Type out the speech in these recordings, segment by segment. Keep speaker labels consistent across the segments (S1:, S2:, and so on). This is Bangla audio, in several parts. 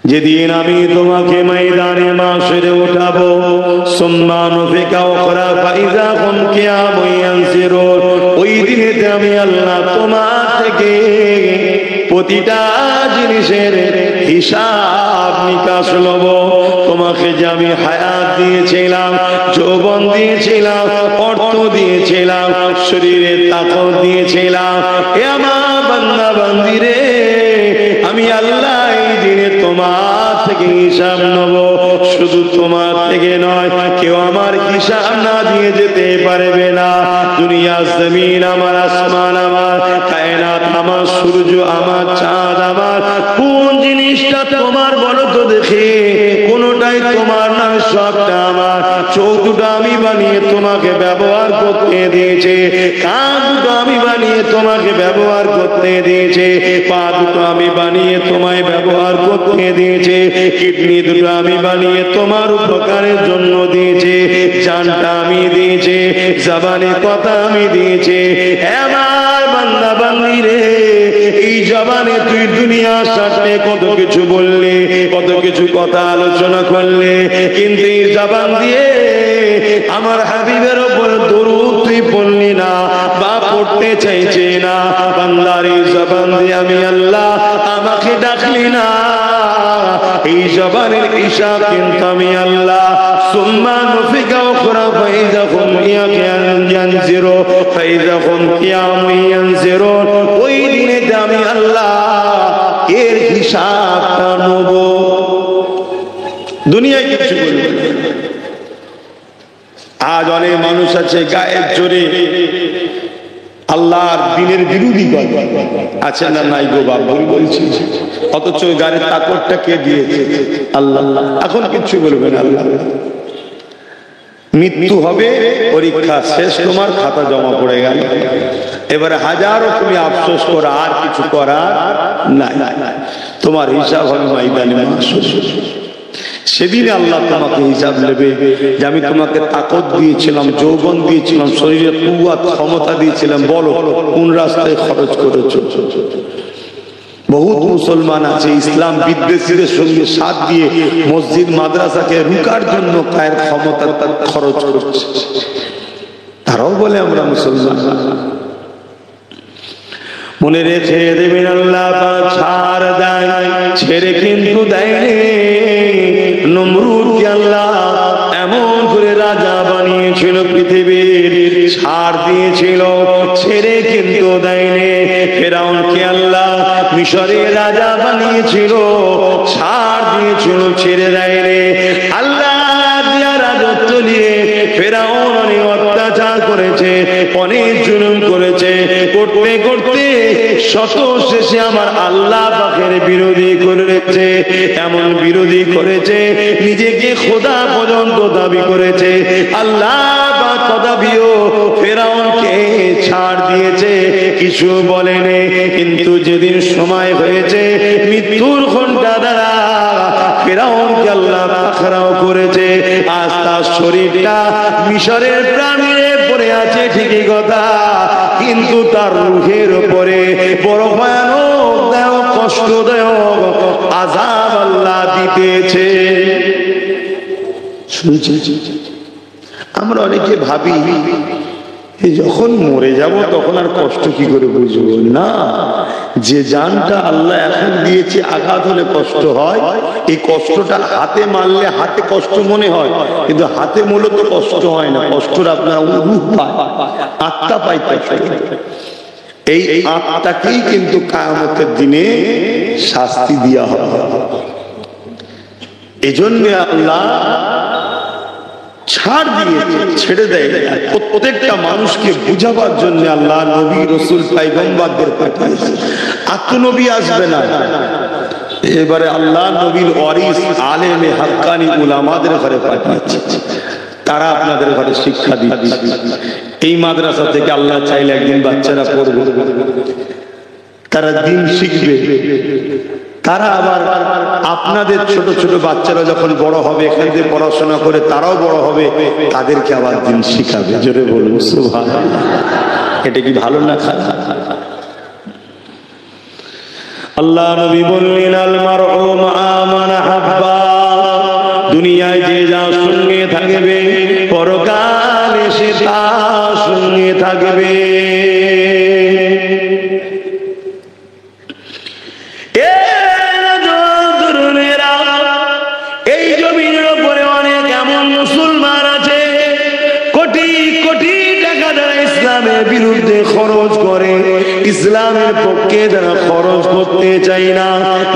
S1: যেদিন আমি তোমাকে ময়দানে মাশরে উঠাবো, সুম্মা নুফিকা উখরা ফাইযা হুম কিয়ামুন ইয়ানসিরুন, ওই দিনেতে আমি আল্লাহ তোমার থেকে প্রতিটা জিনিসের হিসাব নিকাশ লব। তোমাকে যে আমি হায়াত দিয়েছিলাম, যৌবন দিয়েছিলাম, অর্থ দিয়েছিলাম, শরীরে তাকত দিয়েছিলাম, এ আমার বান্দা বান্দি রে, আমি আল্লাহ এই দিনে তোমার থেকে হিসাব নেব। শুধু তোমার থেকে নয়, কেউ আমার হিসাব না দিয়ে যেতে পারবে না। দুনিয়া জমিন আমার, আসমান আমার, কায়নাত আমার, সূর্য আমার, চাঁদ আমার, কোন জিনিসটা তোমার বলো তো দেখি? কোনটাই তোমার না, সবটা আমার। চোখ দুটো আমি বানিয়ে তোমাকে ব্যবহার করতে দিয়েছে, কান দুটো আমি বানিয়ে তোমাকে ব্যবহার করতে দিয়েছে, পা দুটো আমি বানিয়ে তোমায় ব্যবহার করতে দিয়েছে, কিডনি দুটো আমি বানিয়ে তোমার উপকারের জন্য দিয়েছে, জানটা আমি দিয়েছে, জবানে কথা আমি দিয়েছে। আমার বান্দা বান্দি রে, এই জবানে তুই দুনিয়ার সাথে কত কিছু বললে, কত কিছু কথা আলোচনা করলে, কিন্তু এই জবান দিয়ে আমার হাবিবের উপর দরুদ তুই পড়লি না বা পড়তে চাইছে না। বান্দার এই জবান দিয়ে আমি আল্লাহ আমাকে ডাকলি না, এই জবানের হিসাব কিন্তু আমি আল্লাহ সুম্মা নুফিকা উখরা ফাইযা হুম ইয়ানজিরুন, ফাইযা হুম কিয়ামুন ইয়ানজিরুন, ওই দিনে আমি আল্লাহ এর হিসাবটা নেব। দুনিয়ায় কিছু বলবে। আজ অনেক মানুষ আছে গায়ের জোরে আল্লাহর দিনের বিরোধী আছে না নাই গো বাবা বলছি, অথচ গায়ের তাকতটা কে দিয়েছে? আল্লাহ। এখন কিছু বলবে না। আল্লাহ মৃত্যু হবে, পরীক্ষা শেষ, তোমার খাতা জমা পড়ে গেল, এবারে হাজারো তুমি আফসোস করো, আর কিছু করার নাই। তোমার হিসাব হবে ময়দানে মাশর। সেদিন আল্লাহ তোমাকে হিসাব নেবে যে আমি তোমাকে তাকত দিয়েছিলাম, যৌবন দিয়েছিলাম, শরীরে কুওয়াত ক্ষমতা দিয়েছিলাম, বলো কোন রাস্তায় খরচ করেছো? বহুত মুসলমান আছে ইসলাম বিদ্বেষীদের সঙ্গে সাথ দিয়ে মসজিদ মাদ্রাসাকে রুকার জন্য কায়ের ক্ষমতা খরচ করছে। তারাও বলে আমরা মুসলমান। মনে রেখে দেবেন আল্লাহ ছাড় দেয়, ছেড়ে কিন্তু দেয়নি। নমরুদকে আল্লাহ এমন করে রাজা বানিয়েছিল, পৃথিবীর ছাড় দিয়েছিল, ছেড়ে কিন্তু দেয়নি। ফেরাউনকে আল্লাহ মিশরের রাজা বানিয়েছিল, ছাড় দিয়েছিল, ছেড়ে দেয়নি। আল্লাহ দিয়া রাজত্ব নিয়ে ফেরাউন অনেক অত্যাচার করেছে, অনেক জুলুম করেছে, করতে করতে শত শেষে আমার আল্লাহ পাকের বিরোধী করেছে। এমন বিরোধী করেছে নিজেকে খোদা পর্যন্ত দাবি করেছে। আল্লাহ পাক তথাপিও ফেরাউনকে ছাড় দিয়েছে, কিছু বলেনি। কিন্তু যেদিন সময় হয়েছে মৃত্যুর ঘণ্টা দ্বারা ফেরাউনকে আল্লাহ পাকড়াও করেছে। আজ তার শরীরটা মিশরের প্রাণীরে পড়ে আছে ঠিকই কথা, কিন্তু তার রূহের উপরে বড় ভয়ানক কষ্টদায়ক আযাব আল্লাহ দিতেছে। শুনছি আমরা অনেকে ভাবি যখন মরে যাব তখন আর কষ্ট কি করে বুঝবো না। যে জানটা আল্লাহ এখন দিয়েছে, আঘাত হলে কষ্ট হয়, এই কষ্টটা হাতে মারলে হাতে কষ্ট মনে হয়, কিন্তু হাতে মূলত কষ্ট হয় না। কষ্টটা আপনার রূহ পায়, আত্মা পায় কষ্ট। এই আত্মাকেই কিন্তু কিয়ামতের দিনে শাস্তি দেওয়া হবে। এজন্য আল্লাহ ছাড় দিয়েছে, ছেড়ে দেয়। প্রত্যেকটা মানুষকে বুঝাবার জন্য আল্লাহ নবী রাসূল পয়গম্বরদের পাঠিয়েছে। আত্মনবী আসবে না, এবারে আল্লাহ নবীর ওয়ারিস আলেমে হাক্কানি উলামাদের ঘরে পাঠিয়েছে। তারা আপনাদের ঘরে শিক্ষা দিচ্ছে। এই মাদ্রাসা থেকে আল্লাহ চাইলে একদিন বাচ্চারা পড়বে, তারা দিন শিখবে। তারা আবার আপনাদের ছোট ছোট বাচ্চারা যখন বড় হবে, এখান থেকে পড়াশোনা করে তারাও বড় হবে, তাদেরকে আবার দিন শিখাবে। জোরে বলুন সুবহানাল্লাহ। এটা কি ভালো না খারাপ? আল্লাহ নবী বললেন আল মারউ মা মান ইসলামের পক্ষে তারা খরচ করতে চাই না,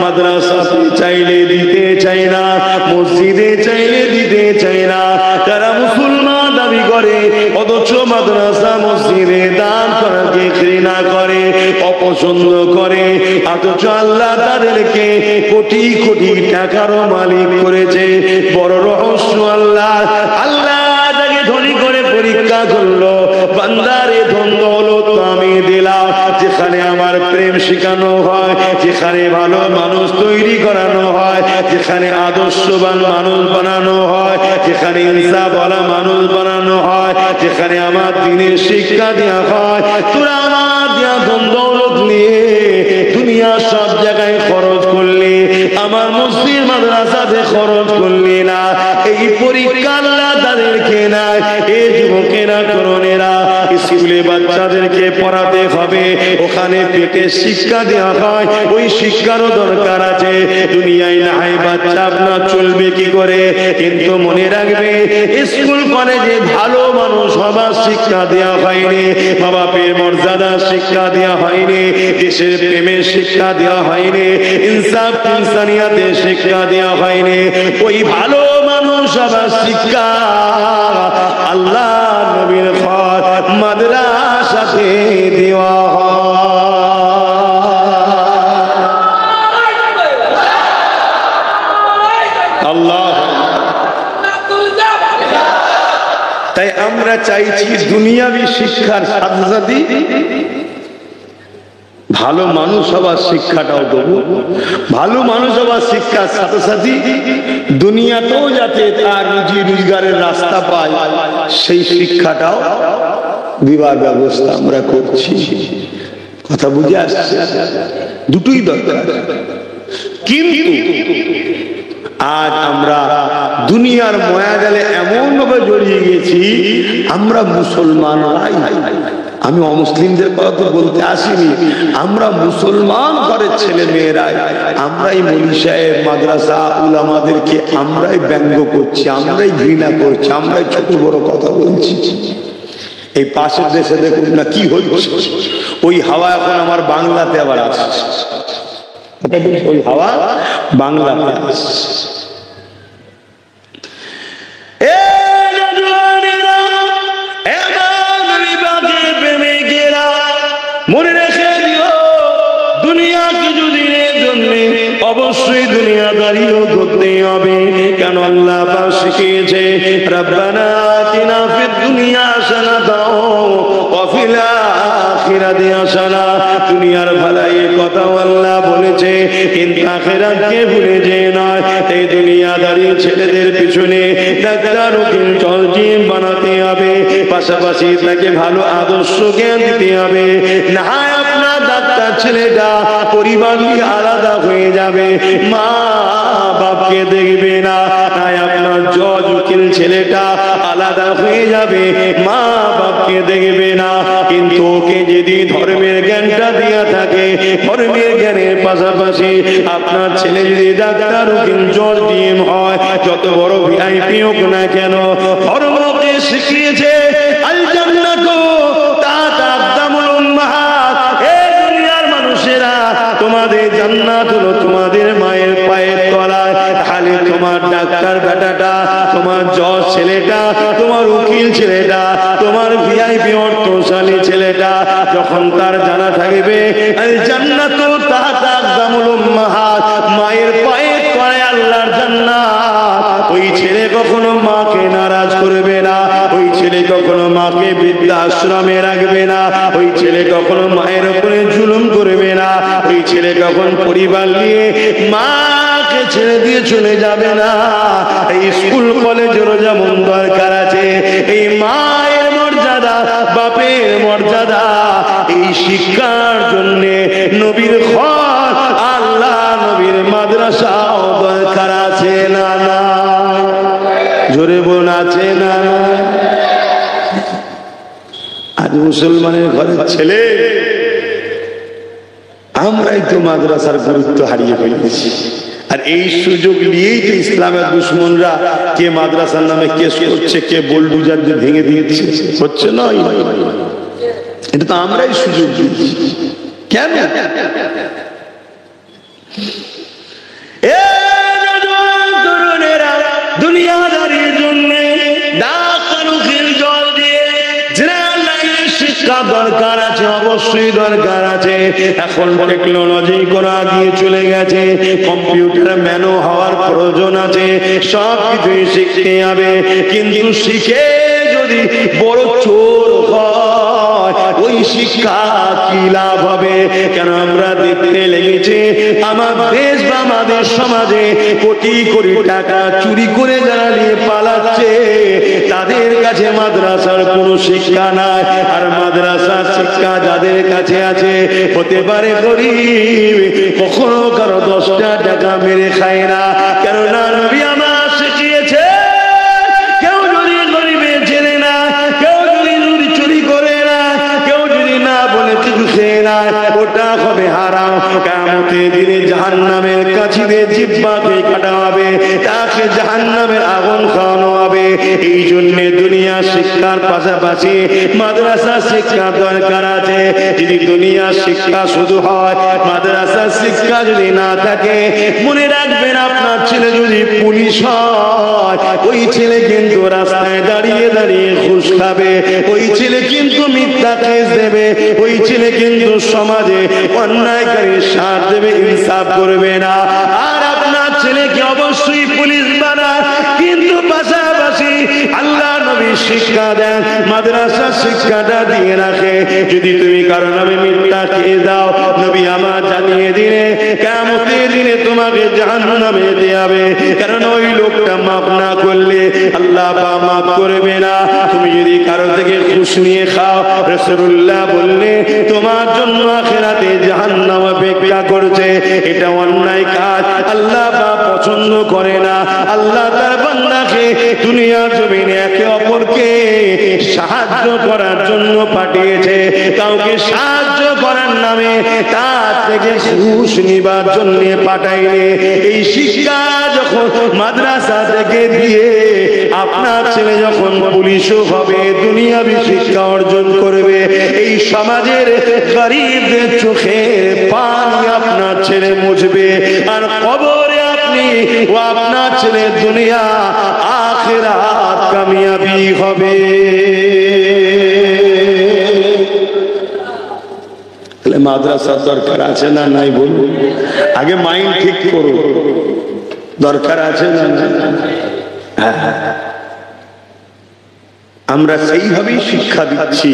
S1: মাদ্রাসাতে চাইলে দিতে চাই না, মসজিদে চাইলে দিতে চাই না। তারা মুসলমান দাবি করে অথচ মাদ্রাসা মসজিদে দান করাকে ঘৃণা করে, অপছন্দ করে। অথচ আল্লাহ তাদেরকে কোটি কোটি টাকারও মালিক করেছে। বড় রহস্য, আল্লাহ তাকে ধনী করে পরীক্ষা করলো, বান্দারে ধন দৌলত আমি দিলাম, যেখানে আমার প্রেম শেখানো হয়, যেখানে ভালো মানুষ তৈরি করানো হয়, যেখানে আদর্শবান মানুষ বানানো হয়, যেখানে ইনসাফওয়ালা মানুষ বানানো হয়, যেখানে আমার দ্বীনের শিক্ষা দেওয়া হয়, তোরা আমার দেওয়া ধন দৌলত নিয়ে দুনিয়া সব জায়গায় খরচ করলে, আমার মসজিদ মাদ্রাসাতে খরচ করলি না। এই পরীক্ষা আল্লাহ তাদেরকে নাই। এই যুবকেরা তরুণেরা স্কুলে বাচ্চাদেরকে পড়াতে হবে, ওখানে পেটে শিক্ষা দেওয়া হয়, ওই শিক্ষারও দরকার আছে। দুনিয়ায় না হয় বাচ্চা আপনার চলবে কি করে, কিন্তু মনে রাখবে স্কুল কলেজে ভালো মানুষ হবার শিক্ষা দেওয়া হয়নি, মা বাপের মর্যাদা শিক্ষা দেওয়া হয়নি, দেশের প্রেমের শিক্ষা দেওয়া হয়নি, ইনসাফ ইনসানিয়াতের শিক্ষা দেওয়া হয়নি। ওই ভালো মানুষ হবার শিক্ষা আল্লাহ নবীর ঘর মাদ্রাসাতে দেওয়া হয়। আল্লাহ, তাই আমরা চাইছি দুনিয়াবি শিক্ষার সাথে সাথে ভালো মানুষ হবার শিক্ষাটাও দেবো। ভালো মানুষ হবার শিক্ষার সাথে সাথে দুনিয়াতেও যাতে তার রুজি রোজগারের রাস্তা পায়, সেই শিক্ষাটাও দিবার ব্যবস্থা আমরা করছি। কথা বুঝে আসছে? দুটোই দরকার। কিন্তু আজ আমরা দুনিয়ার মায়াজালে এমন ভাবে জড়িয়ে গেছি, আমরা মুসলমানরাই, আমি অমুসলিমদের কথা তো বলতে আসিনি, আমরা মুসলমান ঘরের ছেলে মেয়েরাই, আমরাই মৌলভী সাহেব মাদ্রাসা উলামাদেরকে আমরাই ব্যঙ্গ করছি, আমরাই ঘৃণা করছি, আমরাই ছোট বড় কথা বলছি। এই পাশের দেশে দেখুন না কি হচ্ছে, ওই হাওয়া এখন আমার বাংলাতে আবার আসছে, ওই হাওয়া বাংলাতে আসছে। মনে রেখে দিও, দুনিয়া কিছুদিনের জন্য অবশ্যই দুনিয়াদারিও করতে হবে। কেন আল্লাহ পাক শিখিয়েছে, রব্বানা আতিনা ফিদ দুনিয়া হাসানাতাও ওয়া ফিল আখিরাতি হাসানা। দুনিয়ার ভালাইয়ের কথা আল্লাহ বলেছে, কিন্তু আখিরাতকে ভুলে যেও না। এই দুনিয়াদারি ছেলেদের পিছনে ডাক্তার উকিল চলজিম বানাতে হবে, পাশাপাশি তাকে ভালো আদর্শ জ্ঞান দিতে হবে। না আপনার ডাক্তার ছেলেটা পরিবার নিয়ে আলাদা হয়ে যাবে, মা বাপকে দেখবে না। তাই আপনার জজ উকিল ছেলেটা আলাদা হয়ে যাবে, মা বাপকে দেখবে না। কিন্তু ওকে যদি ধর্মের জ্ঞানটা দিয়া থাকে, ধর্মের জ্ঞানের পাশাপাশি আপনার ছেলে যদি ডাক্তার উকিল জজ ডিএম হয়, যত বড় ভিআইপি হোক না কেন, ধর্মকে শিখিয়েছে আল জান্নাতু তাহতা আকদামুল উম্মাহাত। এই দুনিয়ার মানুষেরা, তোমাদের জান্নাত হলো তোমাদের মায়ের পায়ের তলায়। খালি তোমার ডাক্তার বেটাটা, তোমার জজ ছেলেটা, তোমার উকিল ছেলেটা, তোমার ভিআইপি অর্থশালী ছেলেটা যখন তার জানা থাকবে আল জান্নাতু তাহতা আকদামুল উম্মাহাত, মায়ের পায়ের তলায় আল্লাহর জান্নাত, ওই ছেলে কখনো মাকে নারাজ করবে না, ওই ছেলে কখনো মাকে বৃদ্ধাশ্রমে রাখবে না, ওই ছেলে কখনো মায়ের উপরে জুলুম করবে না, ওই ছেলে কখন পরিবার নিয়ে মাকে ছেড়ে দিয়ে চলে যাবে না। এই স্কুল কলেজেরও যেমন দরকার আছে, এই মায়ের মর্যাদা, বাপের মর্যাদা, এই শিক্ষার জন্য নবীর ঘর, আল্লাহ নবীর মাদ্রাসাও দরকার আছে না না? জোরে বোন আছে না? আজ মুসলমানের ঘরের ছেলে আমরাই তো মাদ্রাসার গুরুত্ব হারিয়ে ফেলেছি। আর এই সুযোগ নিয়েই তো ইসলামের দুশ্মনরা কে মাদ্রাসার নামে কেস করছে, কে বোলডুজার দিয়ে ভেঙে দিয়েছে, হচ্ছে নয়? এটা তো আমরাই সুযোগ দিচ্ছি। কেন? দুনিয়াদারির জন্য জল দিয়ে শিক্ষা দরকার আছে, অবশ্যই দরকার আছে। এখন টেকনোলজি কোনো আগিয়ে চলে গেছে, কম্পিউটার ম্যানও হওয়ার প্রয়োজন আছে, সব কিছুই শিখতে হবে। কিন্তু শিখে যদি বড় চোর হয়, ওই শিক্ষা কি লাভ হবে? কেন আমরা দেখতে লেগেছে আমার দেশ বা আমাদের সমাজে কোটি কোটি টাকা চুরি করে যারা নিয়ে পালাচ্ছে, তাদের কাছে মাদ্রাসার কোনো শিক্ষা নাই। আর মাদ্রাসার শিক্ষা যাদের কাছে আছে, হতে পারে গরিব, কখনো কারো 10টা টাকা মেরে খায় না। কেননা নবী আমার শিখিয়েছে, কেউ যদি গরিবের জেনে না, কেউ যদি চুরি করে না, কেউ যদি না বলে কিছু খেয়ে না, ওটা হবে হারাম। কিয়ামতের দিনে জাহান্নামের কাছিতে জিহ্বাকে কাটা হবে, তাকে জাহান্নামের আগুন খাওয়ানো হবে। এই জন্য দুনিয়া শিক্ষার পাশাপাশি মাদ্রাসা শিক্ষা দরকার আছে। যদি দুনিয়া শিক্ষা শুধু হয়, মাদ্রাসা শিক্ষা যদি না থাকে, মনে রাখবেন আপনার ছেলে যদি পুলিশ হয়, ওই ছেলে কিন্তু রাস্তায় দাঁড়িয়ে দাঁড়িয়ে ঘুষ খাবে, ওই ছেলে কিন্তু মিথ্যা কেস দেবে, ওই ছেলে কিন্তু সমাজে অন্যায়কারীর সাথ দেবে, ইনসাফ করবে না। আর আপনার ছেলেকে অবশ্যই পুলিশ বানায়, কিন্তু পাশাপাশি আল্লাহ নবী শিক্ষা দেন, মাদ্রাসা শিক্ষাটা দিয়ে রাখে। যদি তুমি কারো নামে মিথ্যা খেয়ে দাও, নবী আমার জানিয়ে দিলে কিয়ামতের দিনে তোমাকে জাহান্নামে দেবে। কারণ ওই লোকটা মাফ না করলে আল্লাহ মাফ করবে না। তুমি যদি কারো থেকে ঘুষ নিয়ে খাও, রাসূলুল্লাহ বললে তোমার জন্য আখিরাতে জাহান্নাম অপেক্ষা করছে। এটা অন্যায় কাজ, আল্লাহ পছন্দ করে না। আল্লাহ তার বান্দাকে দুনিয়ার জমিনে একে অপরকে সাহায্য করার জন্য পাঠিয়েছে, কাউকে সাহায্য করার নামে তার থেকে ঘুষ নিবার জন্য পাঠাইলে। এই শিক্ষা যখন মাদ্রাসা থেকে দিয়ে আপনার ছেলে যখন পুলিশও হবে, দুনিয়াবি শিক্ষা অর্জন করবে, এই সমাজের গরিবদের চোখের পানি আপনার ছেলে মুছবে। আর কবরে আপনি ও আপনার ছেলে দুনিয়া আখিরাত কামিয়াবি হবে। তাহলে মাদ্রাসার দরকার আছে না নাই বলুন? আগে মাইন্ড ঠিক করো, দরকার আছে না? আমরা সেইভাবেই শিক্ষা দিচ্ছি,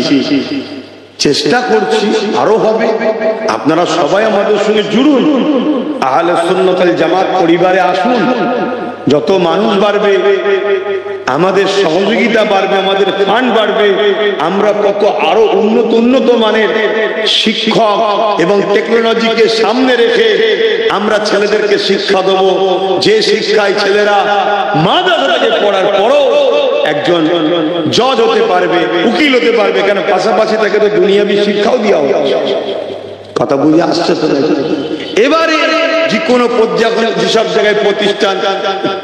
S1: চেষ্টা করছি, আরো হবে। আপনারা সবাই আমাদের সঙ্গে জুড়ুন, আহলে সুন্নাত ওয়াল জামাত পরিবারে আসুন। যত মানুষ বাড়বে, আমাদের সহযোগিতা বাড়বে, আমাদের ফান্ড বাড়বে, আমরা কত আরো উন্নত মানের শিক্ষক এবং টেকনোলজিকে সামনে রেখে আমরা ছেলেদেরকে শিক্ষা দেবো, যে শিক্ষায় ছেলেরা মাদ্রাসায় পড়ার পরও একজন জজ হতে পারবে, উকিল হতে পারবে। কেন? পাশাপাশি তাকে তো দুনিয়াবি শিক্ষাও দেওয়া হচ্ছে। কথা বুঝে আসছে তো? এবারে যে কোনো যেসব জায়গায় প্রতিষ্ঠান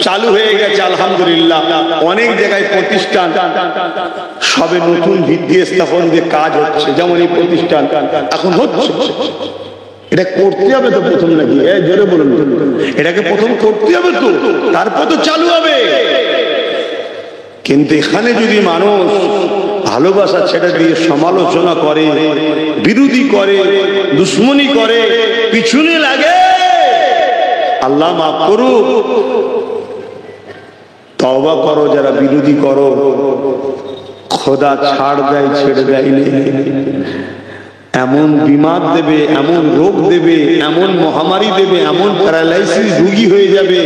S1: চালু হয়ে গেছে আলহামদুলিল্লাহ, অনেক জায়গায় প্রতিষ্ঠান সবে নতুন ভিত্তি স্থাপন দিয়ে কাজ হচ্ছে। যেমন এই প্রতিষ্ঠান এখন হচ্ছে, এটা করতে হবে তো প্রথম, নাকি? জোরে বলুন, এটাকে প্রথম করতে হবে তো, তারপর তো চালু হবে। কিন্তু এখানে যদি মানুষ ভালোবাসা ছেড়ে দিয়ে সমালোচনা করে, বিরোধী করে, দুশ্মনী করে, পিছনে লাগে, আল্লাহ মাফ করুক, তওবা করো। যারা বিরোধী করো, খোদা ছাড় দেয়, ছেড়ে দেয় না। এমন বিমার দেবে, এমন রোগ দেবে, এমন মহামারী দেবে, এমন প্যারালাইসিস রোগী হয়ে যাবে,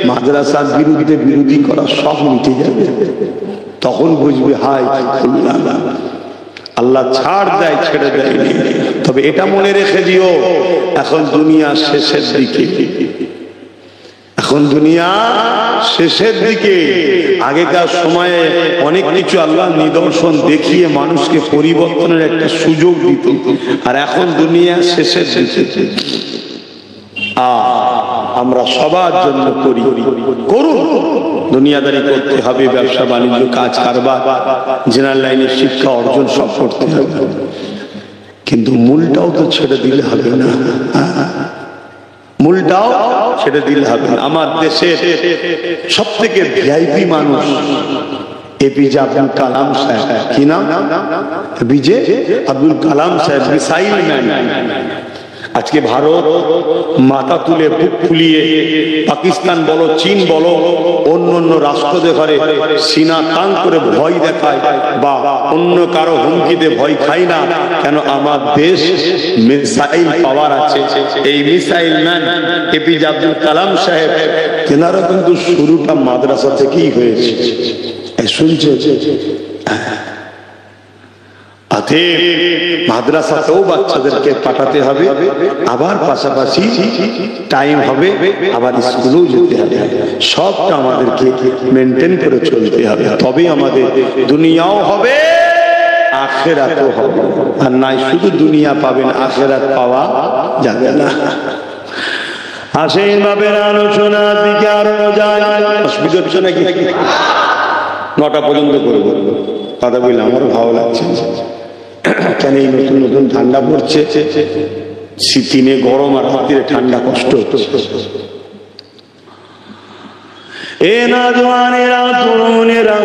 S1: মাদ্রাসার বিরুদ্ধে বিরোধী করা সব মিটে যাবে। তখন বুঝবে হায় আল্লাহ ছাড় দেয়, ছেড়ে দেয়। তবে এটা মনে রেখে দিও, এখন দুনিয়া শেষের দিকে, এখন দুনিয়া শেষের দিকে। আগেকার সময়ে অনেক কিছু আল্লাহ নিদর্শন দেখিয়ে মানুষকে পরিবর্তনের একটা সুযোগ দিত, আর এখন দুনিয়া শেষের দিকে। আমরা সবার জন্য করি, করুন। দুনিয়াদারি করতে হবে, ব্যবসা বাণিজ্য, কাজ কারবার, জেনারেল লাইনের শিক্ষা অর্জন সব করতে হবে। কিন্তু মূলটাও তো ছেড়ে দিলে হবে না, মূলটাও ছেড়ে দিলে হবে না। আমার দেশের সব থেকে ভিআইপি মানুষ এপিজে আব্দুল কালাম সাহেব, কি নাম? এপিজে আব্দুল কালাম সাহেব, মিসাইল ম্যান। আজকে ভারত মাথা তুলে বুক ফুলিয়ে পাকিস্তান বলো, চীন বলো, অন্য অন্য রাষ্ট্রদের ঘরে সিনা তান করে ভয় দেখায় বা অন্য কারো হুমকিতে ভয় খায় না কেন? আমার দেশ মিসাইল পাওয়ার আছে। এই missile man APJ Abdul Kalam সাহেব, তেনারা কিন্তু শুরুটা মাদ্রাসা থেকেই হয়েছে। শুনছে মাদ্রাসাতেও বাচ্চাদেরকে পাঠাতে হবে, আবার পাশাপাশি টাইম হবে, আবার স্কুলেও যেতে হবে। সবটা আমাদেরকে মেনটেন করে চলতে হবে, তবে আমাদের দুনিয়াও হবে আখিরাতও হবে। আর নাই শুধু দুনিয়া পাবেন, আখিরাত পাওয়া যাবে না। আসেন বাবের আলোচনার দিকে আরো যায়। অসুবিধা হচ্ছে নাকি? 9টা পর্যন্ত করবো কথা বললে আমারও ভালো লাগছে। কেন এই নতুন নতুন ঠান্ডা পড়ছে, শীতিনে গরম আর রাত্রিরে ঠান্ডা, কষ্ট হতো। এ না জওয়ানেরা, তরুণেরা,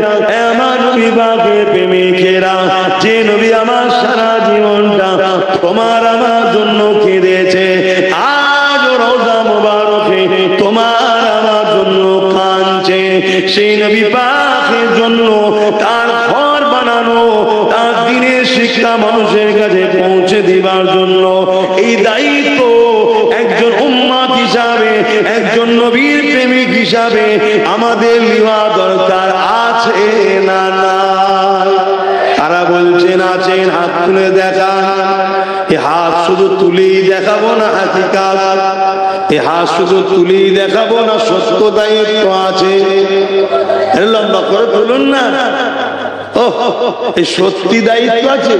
S1: আমার বিবাহে প্রেমিকেরা, যে নবী আমার সারা জীবনটা তোমার আমার জন্য কেঁদেছে, আজ রওজা মুবারকে তোমার আমার জন্য কাঁদছে। সেই নবী পাকের জন্য তার ঘর বানানো, তার দিনের শিক্ষা মানুষের কাছে পৌঁছে দিবার জন্য এই দায়িত্ব একজন উম্মত হিসাবে, একজন নবীর প্রেমিক হিসাবে আমাদের নেওয়া দরকার আছে না নাই? তারা বলছেন আছেন, হাত তুলে দেখান। এ হাত শুধু তুলেই দেখাবো না হাকিকাত, এ হাত শুধু তুলেই দেখাবো না, সত্য দায়িত্ব আছে। লম্বা করে তুলুন না, ও এই সত্যি দায়িত্ব আছে।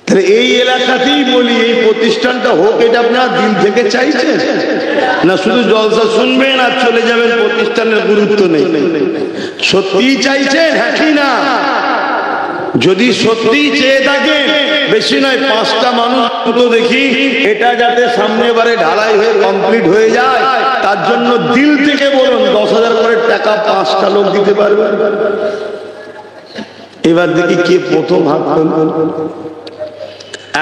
S1: তাহলে এই এলাকাতেই বলি, এই প্রতিষ্ঠানটা হোক, এটা আপনারা দিল থেকে চাইছেন না? শুধু জলসা শুনবেন আর চলে যাবেন, প্রতিষ্ঠানের গুরুত্ব নেই? সত্যিই চাইছেন, হ্যাঁ কি না? যদি সত্যিই চেয়ে থাকে, বেশি নয় 5টা মানুষ তো দেখি, এটা যাতে সামনে বারে ঢালাই হয়ে কমপ্লিট হয়ে যায়, তার জন্য দিল থেকে বলুন 10,000 করে টাকা 5টা লোক দিতে পারবে। এবার দেখি কে প্রথম হাত তুলবে।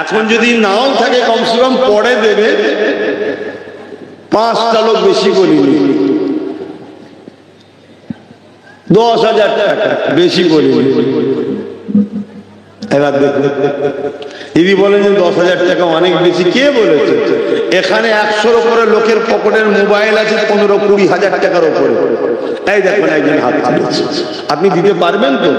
S1: এখন যদি নাও থাকে, কমসে কম পরে দেবে। 5টা লোক, বেশি বলিনি, 10,000 টাকা, বেশি বলিনি। এবার দেখুন, দিদি বলেন যে 10,000 টাকা অনেক বেশি। কে বলেছে? এখানে 100-র উপরে লোকের পকেটের মোবাইল আছে 15-20 হাজার টাকার উপরে। এই দেখুন একজন হাত তুলেছে। আপনি দিতে পারবেন তো?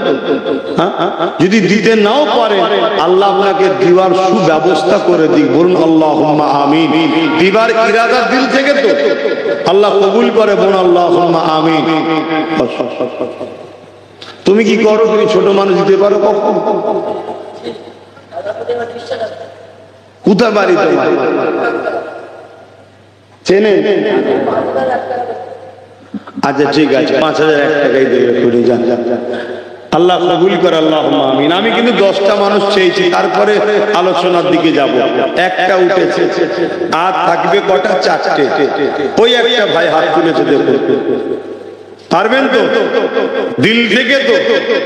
S1: যদি দিতে নাও পারেন, আল্লাহ আপনাকে দিবার সুব্যবস্থা করে দিক। বলুন আল্লাহুম্মা আমিন। দিবার ইরাদা দিল থেকে তো আল্লাহ কবুল করে, বলুন আল্লাহুম্মা আমিন। তুমি কি করো? তুমি ছোট মানুষ দিতে পারো কখন? কোথায় বাড়ি তোমার? চেনেন? আচ্ছা ঠিক আছে, 5,001 টাকাই দেবে, করে যান। আল্লাহ কবুল করে, আল্লাহুম্মা আমিন। আমি কিন্তু 10টা মানুষ চেয়েছি, তারপরে আলোচনার দিকে যাব। একটা উঠেছে, আর থাকবে কটা? 4টে। ওই একটা ভাই হাত তুলেছে, দেখুন পারবেন তো? দিল থেকে তো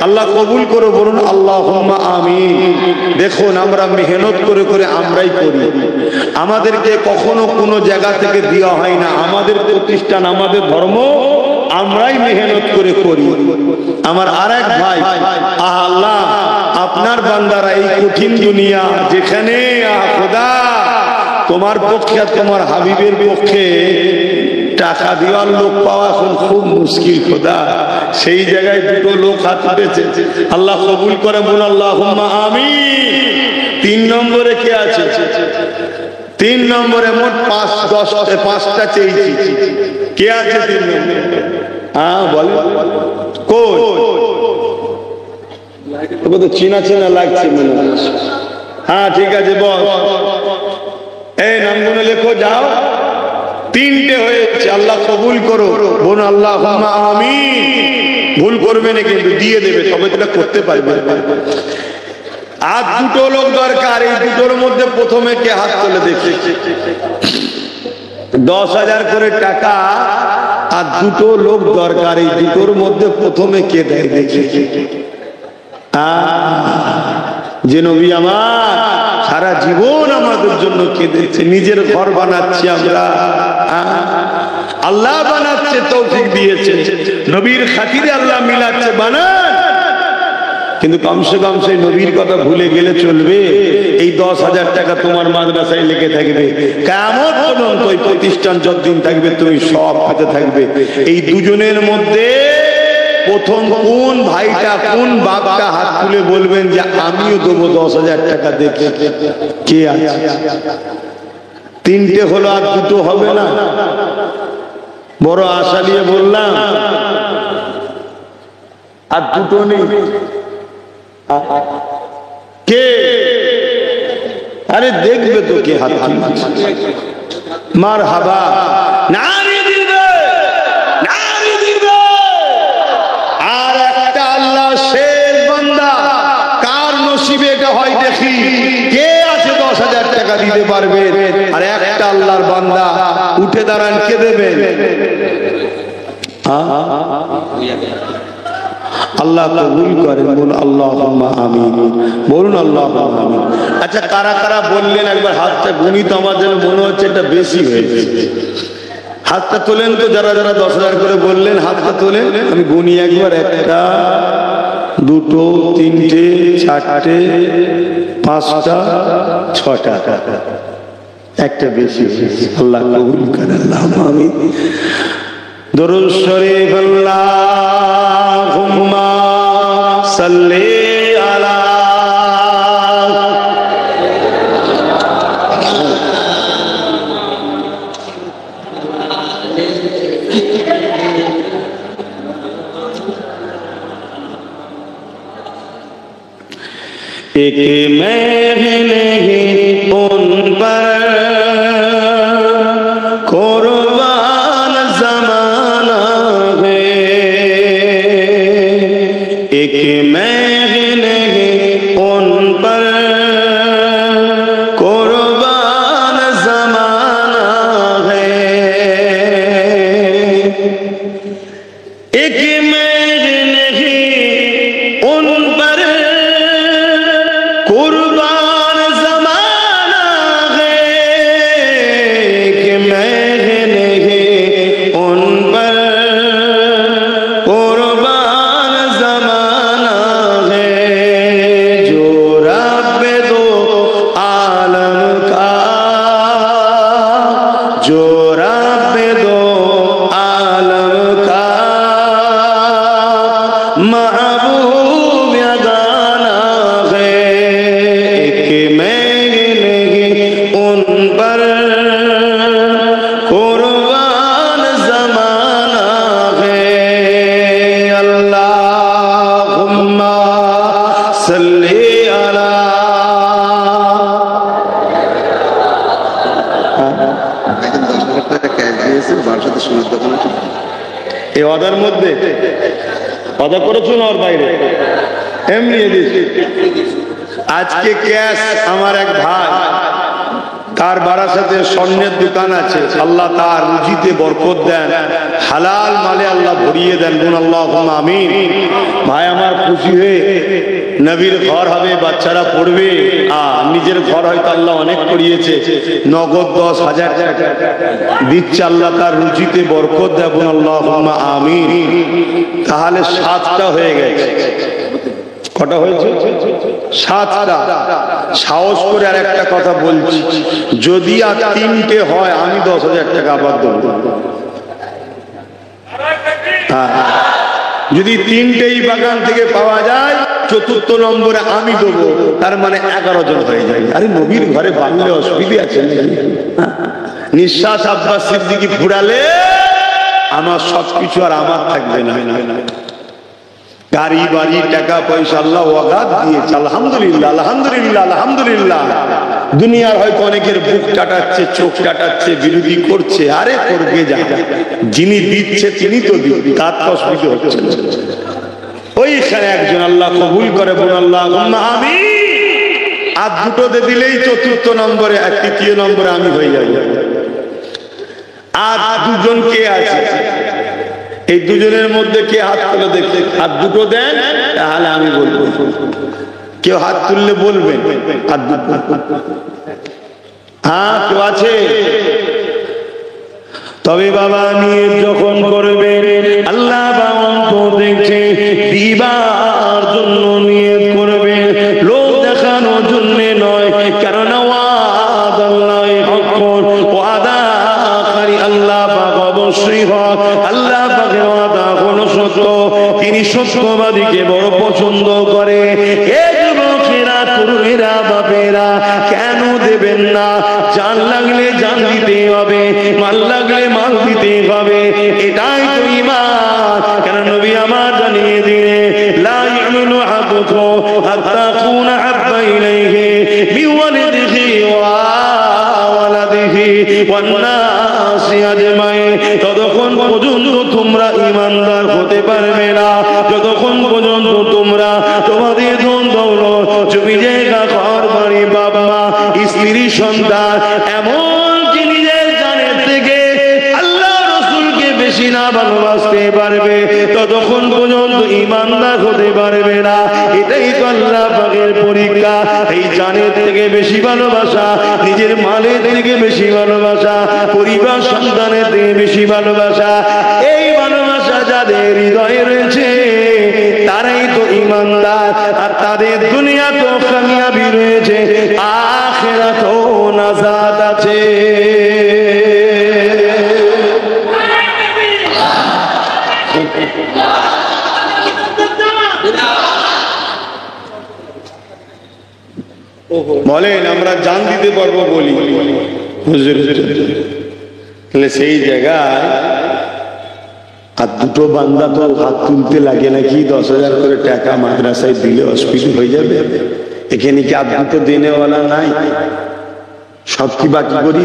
S1: আল্লাহ কবুল করে, বলুন আল্লাহুম্মা আমিন। দেখুন, আমরা মেহনত করে করে আমরাই করি, আমাদেরকে কখনো কোনো জায়গা থেকে দেওয়া হয় না। আমাদের প্রতিষ্ঠান, আমাদের ধর্ম, আমরাই মেহনত করে করি। আমার আরেক ভাই, আল্লাহ আপনার বান্দারা এই কঠিন দুনিয়া, যেখানে খোদা তোমার পক্ষে, তোমার হাবিবের পক্ষে টাকা দেওয়ার লোক পাওয়া এখন খুব মুশকিল খোদা, সেই জায়গায় 2টো লোক হাত উঠেছে। আল্লাহ কবুল করে, বলুন আল্লাহুম্মা আমিন। 3 নম্বরে কে আছে? 3 নম্বরে মোট 5টা চেয়েছি। কে আছে 3 নম্বরে? হ্যাঁ বল, কই? তোকে তো চেনা চেনা লাগছে মনে হচ্ছে। হ্যাঁ ঠিক আছে, বল। এই নামগুলো লেখো, যাও। 3টে হয়েছে, আল্লাহ কবুল করো, বলুন আল্লাহুম্মা আমিন। ভুল করবে না কিন্তু, দিয়ে দেবে, তবে এটা করতে পারবে। আর দুটো লোক দরকার, এই দুটোর মধ্যে প্রথমে কে হাত তুলে দেখে? 10,000 করে টাকা আর দুটো লোক দরকার, এই দুটোর মধ্যে প্রথমে কে দেয় দেখে? যে নবী আমার সারা জীবন আমাদের জন্য কেঁদেছে, নিজের ঘর বানাচ্ছি আমরা, আল্লাহ বানাচ্ছে, তৌফিক দিয়েছে, নবীর খাতিরে আল্লাহ মিলাচ্ছে, বানান। কিন্তু কমসে কম সেই নবীর কথা ভুলে গেলে চলবে? এই 10,000 টাকা তোমার মাদ্রাসায় লেগে থাকবে, কিয়ামত পর্যন্ত ওই প্রতিষ্ঠান যতদিন থাকবে তুমি সব পেতে থাকবে। এই দুজনের মধ্যে প্রথম কোন ভাইটা, কোন বাপটা হাত তুলে বলবেন যে আমিও দেবো 10,000 টাকা? দেখে কে আছে? তিনটে হলো, আর দুটো হবে না? বড় আশা নিয়ে বললাম, আর দুটো নেই। কে? আরে দেখবে তো কে হাত তুলছে। মারহাবা, নারী দিবে, নারী দিবে। আর একটা আল্লাহ শেষ বান্দা, কার নসিবে এটা হয় দেখি, কে আছে 10,000 টাকা দিতে পারবে? আর একটা আল্লাহর বান্দা উঠে দাঁড়ান, কে দেবে? আল্লাহ কবুল করেন, বলুন আল্লাহুম্মা আমিন, বলুন আল্লাহুম্মা আমিন। আচ্ছা, কারা কারা বললেন একবার হাতটা গুনি তো, আমাদের মনে হচ্ছে এটা বেশি হয়েছে। হাতটা তোলেন তো, যারা যারা 10,000 করে বললেন হাতটা তোলেন, আমি গুনি একবার। একটা, দুটো, তিনটে, চারটে, পাঁচটা, ছটা, একটা বেশি হয়েছে। আল্লাহ কবুল করেন, আল্লাহুম্মা আমিন। দরুদ শরীফ, আল্লাহুম্মা সাল্লি আলা एक महने उन पर कुर्बान ज़माना है, एक महने उन पर कुर्बान ज़माना है, एक महने उन पर कुर्बान ज़माना है, कि मैं नहीं उन पर कुर्बान ज़माना है, जो रब दो आलम का, जो रब दो आलम का महबूब यगाना है, कि मैं नहीं उन पर कुर्बान ज़माना है। अल्लाहुम्मा सल्ली अला। এই অর্ডার মধ্যে অর্ডার করেছো না ওর বাইরে? এমনি দিয়েছি আজকে ক্যাশ। আমার এক ভাই, তার বারাসাতে স্বর্ণের দোকান আছে, আল্লাহ তার রুজিতে বরকত দেন, হালাল মালে আল্লাহ ভরিয়ে দেন, বলুন আল্লাহুম্মা আমিন। ভাই আমার খুশি হয়ে নবীর ঘর হবে, বাচ্চারা পড়বে, নিজের ঘর হয়তো আল্লাহ অনেক করিয়েছে, নগদ 10,000 টাকা দিচ্ছে, আল্লাহ তার রুজিতে বরকত দেন, বলুন আল্লাহুম্মা আমিন। তাহলে 7টা হয়ে গেছে। কটা হয়েছে? 7টা। সাহস করে আর একটা কথা বলছি, যদি আর 3টে হয় আমি 10,000 টাকা আবার দেবো। যদি 3টেই বাগান থেকে পাওয়া যায়, 4র্থ নম্বরে আমি দেবো, তার মানে 11 জন হয়ে যায়। আরে নবীর ঘরে বাংলে অসুবিধা আছে? নিঃশ্বাস আব্বাস সিদ্দিকী ফুরালে আমার সবকিছু আর আমার থাকবে না। গাড়ি বাড়ি টাকা পয়সা আল্লাহ ওয়াগাত দিয়েছে, আলহামদুলিল্লাহ আলহামদুলিল্লাহ আলহামদুলিল্লাহ। দুনিয়ার হয়তো অনেকের বুক কাটাচ্ছে, চোখ কাটাচ্ছে, বিরোধী করছে, আরে করবে যা, যিনি দিচ্ছে তিনি তো দিচ্ছে, তার তো অসুবিধা হচ্ছে। ওইখানে একজন আল্লাহ কবুল করে, বলুন আল্লাহুম্মা আমিন। আর দুটোতে দিলেই চতুর্থ নম্বরে আর তৃতীয় নম্বরে আমি হয়ে যাব। আর দুজন কে আছে? এই দুজনের মধ্যে কে হাত তুলে দেখতে? হাত দুটো দেন, তাহলে আমি বলবো। কেউ হাত তুললে বলবেন হাত দুটো। হ্যাঁ, কেউ আছে? তবে বাবা নিয়ে যখন করবেন, আল্লাহ তো দেখছে দিবার জন্য নিয়ত করবেন, লোক দেখানোর জন্য নয়। কেননা ওয়াদাল্লাহি হক্কুন, ওয়াদাকারী আল্লাহ পাক অবশ্যই হক। আল্লাহ পাকের ওয়াদা কোনো সত্য, তিনি সত্যবাদীকে বড় পছন্দ করে। এ যুবকেরা, তরুণেরা, বাপেরা, কেন দেবেন না? জান লাগলে জান দিতে হবে, মাল লাগলে মাল দিতে হবে। এটাই তো ঈমান। কেন নবী আমার জানিয়ে দিলে, লা ইউমিনু আহাদুকুম হাত্তা কুনা হাব্বা ইলাইহি বিওয়ালিদিহি ওয়া ওয়ালাদিহি ওয়ান নাসি আজমাইন। ততক্ষণ পর্যন্ত তোমরা ঈমানদার হতে পারবে না, যতক্ষণ পর্যন্ত তোমরা তোমাদের ধন দৌলত, জমি জায়গা, ঘর বাড়ি, বাবা মা, স্ত্রী, সন্তান, এমনকি নিজের জানের থেকে আল্লাহ রাসূলকে বেশি না ভালোবাসতে পারবে, ততক্ষণ পর্যন্ত ঈমানদার হতে পারবে না। এটাই তো আল্লাহ পাকের পরীক্ষা। এই জানের থেকে বেশি ভালোবাসা, নিজের মালের থেকে বেশি ভালোবাসা, পরিবার সন্তানের থেকে বেশি ভালোবাসা, এই ভালোবাসা যাদের হৃদয়ে রয়েছে তারাই তো ঈমানদার। আর তাদের দুনিয়াতেও কামিয়াবি রয়েছে, আখিরাতেও নাজাত আছে। বলেন, আমরা জান দিতে পারবো বলি হুজুর, তাহলে সেই জায়গায় আর দুটো বান্দা তো হাত তুলতে লাগে নাকি? 10,000 করে টাকা মাদ্রাসায় দিলে হসপিটাল হয়ে যাবে? এখানে কি আর দুটো দেনেওয়ালা নাই? সব কি বাকি করি?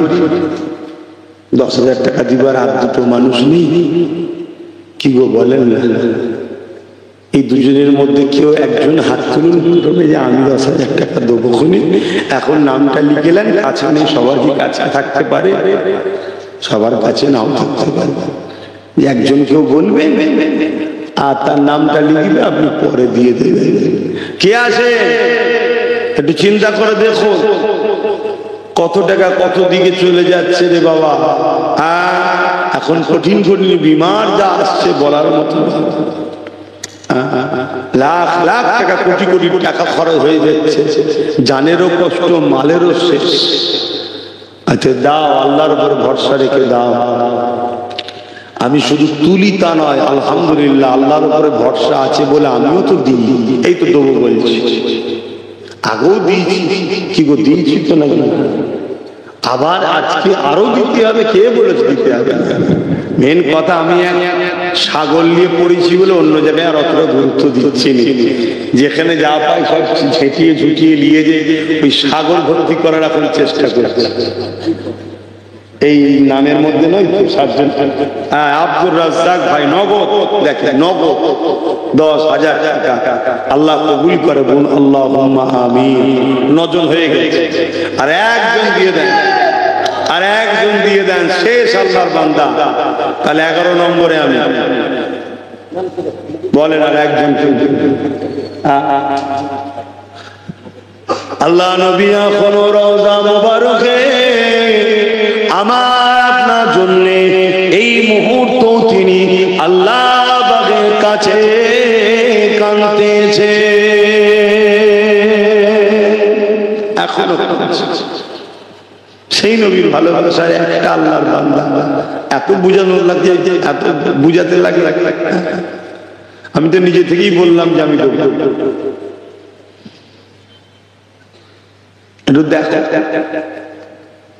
S1: 10,000 টাকা দিবার আর দুটো মানুষ নেই? কি গো বলেন না? এই দুজনের মধ্যে কেউ একজন হাত তুলুন, যে আমি 10,000 টাকা দেবো খুনি। এখন নামটা লিখেলেন, কাছে নেই। সবার কি কাছে থাকতে পারে? সবার কাছে নাও থাকতে পারে। একজন কেউ বলবে আর তার নামটা লিখবে, আপনি পরে দিয়ে দেবেন। কে আছে একটু চিন্তা করে দেখো, কত টাকা কত দিকে চলে যাচ্ছে রে বাবা। এখন কঠিন কঠিন বিমার যা আসছে বলার মতো। লাখ লাখ টাকা, কোটি কোটি টাকা খরচ হয়ে যাচ্ছে, জানেরও কষ্ট, মালেরও শেষ। আচ্ছা দাও, আল্লাহর উপর ভরসা রেখে দাও। আমি শুধু তুলি তা নয়, আলহামদুলিল্লাহ আল্লাহর উপরে ভরসা আছে বলে আমিও তো দিই। এই তো দেবো বলছি, আগেও দিয়েছি। কি গো, দিয়েছি তো নাকি? আবার আজকে আরো দিতে হবে। কে বলেছে দিতে হবে? মেন কথা, আমি ছাগল নিয়ে পড়েছি বলে অন্য জায়গায় আর অতটা গুরুত্ব দিচ্ছি না। যেখানে যা পাই সব ছেটিয়ে ঝুটিয়ে নিয়ে যে ওই ছাগল ভর্তি করার এখন চেষ্টা করছে। এই নামের মধ্যে নয় তো 7জন। হ্যাঁ, আব্দুর রাজ্জাক ভাই নগদ, দেখেন নগদ 10,000 টাকা। আল্লাহ কবুল করে বোন, আল্লাহুম্মা আমিন। 9 জন হয়ে গেছে। আর একজন দিয়ে দেন, আর একজন দিয়ে দেন, শেষ আল্লাহর বান্দা। তাহলে 11 নম্বরে আমি। বলেন আর একজন। আল্লাহ নবী এখন রওজা মুবারকে আমার আপনার জন্য এই মুহূর্ত তিনি আল্লাহ পাকের কাছে কাঁদতেছে। এখনো সেই নবীর ভালোবাসায় একটা আল্লাহর বান্দা এত বুঝানোর লাগছে, এত বুঝাতে লাগে। আমি তো নিজে থেকেই বললাম যে আমি করব। একটু দেখো,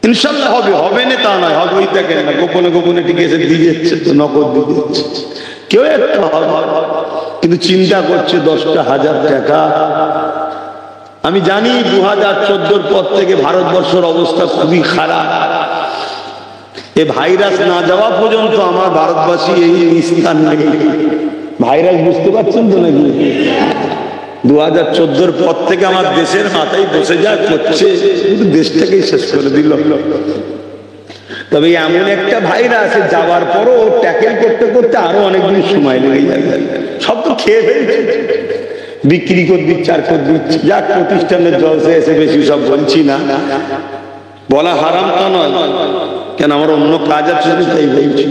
S1: ইনশাল্লাহ হবে। হবে না তা নয়, হবে। ওই দেখেন না, গোপনে গোপনে টিকে এসে দিয়ে যাচ্ছে, তো নগদ দিয়ে দিচ্ছে। কেউ একটা হবে, কিন্তু চিন্তা করছে 10,000 টাকা। আমি জানি 2014 পর থেকে ভারতবর্ষের অবস্থা খুবই খারাপ। এ ভাইরাস না যাওয়া পর্যন্ত আমার ভারতবাসী এই স্থান নেই। ভাইরাস বুঝতে পারছেন তো নাকি? 2014 পর থেকে আমার দেশের মাথায় বসে যা করছে, দেশটাকেই শেষ করে দিল। তবে এমন একটা ভাইরাস যাওয়ার পরও ট্যাকেল করতে করতে আরো অনেকদিন সময় লেগে যায়। সব তো খেয়ে ফেলছে, বিক্রি করে দিচ্ছে আর করে দিচ্ছে। যাক, প্রতিষ্ঠানের জলসে এসে বেশি সব বলছি না, বলা হারাম তা নয়, কেন আমার অন্য কাজ আছে তাই বলছি।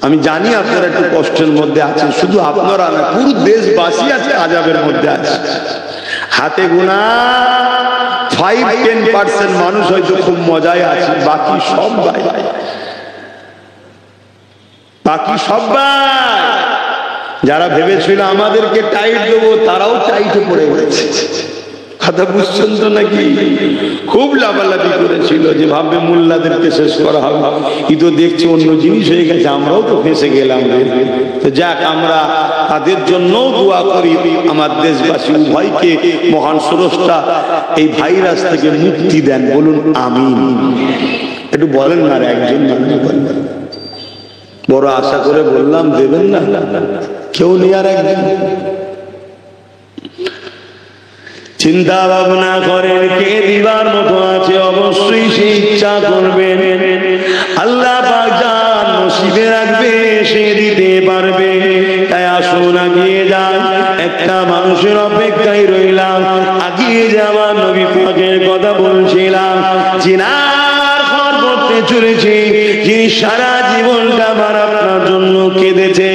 S1: আমি জানি আপনারা একটু কষ্টের মধ্যে আছেন, শুধু আপনারা না, পুরো দেশবাসী আছে আযাবের মধ্যে আছে। হাতে গোনা 5-10% মানুষ হয়তো খুব মজায় আছে, বাকি সব যারা ভেবেছিল আমাদেরকে টাইট দেবো, তারাও টাইটে পড়ে গেছে। কথা বুঝছেন তো নাকি? খুব লাভালাভি করেছিল যে ভাববে মোল্লাদেরকে শেষ করা হবে, কিন্তু দেখছি অন্য জিনিস হয়ে গেছে, আমরাও তো ফেঁসে গেলাম। তো যাক, আমরা তাদের জন্য দোয়া করি, আমার দেশবাসী উভয়কে মহান স্রষ্টা এই ভাইরাস থেকে মুক্তি দেন, বলুন আমিন। একটু বলেন না, একজন বড় আশা করে বললাম, দেবেন না? কেউ নেই আর একজন চিন্তা ভাবনা করেন কে দিবার মতো আছে, অবশ্যই সে ইচ্ছা করবেন। আল্লাহ পাক যার নসিবে রাখবে সে দিতে পারবে। তাই আসুন আগিয়ে যান, একটা মানুষের অপেক্ষায় রইলাম। আগিয়ে যাওয়া নবী পাকের কথা বলছিলাম, জিনার ঘর করতে চলেছে, যিনি সারা জীবনটা আমার আপনার জন্য কেঁদেছে,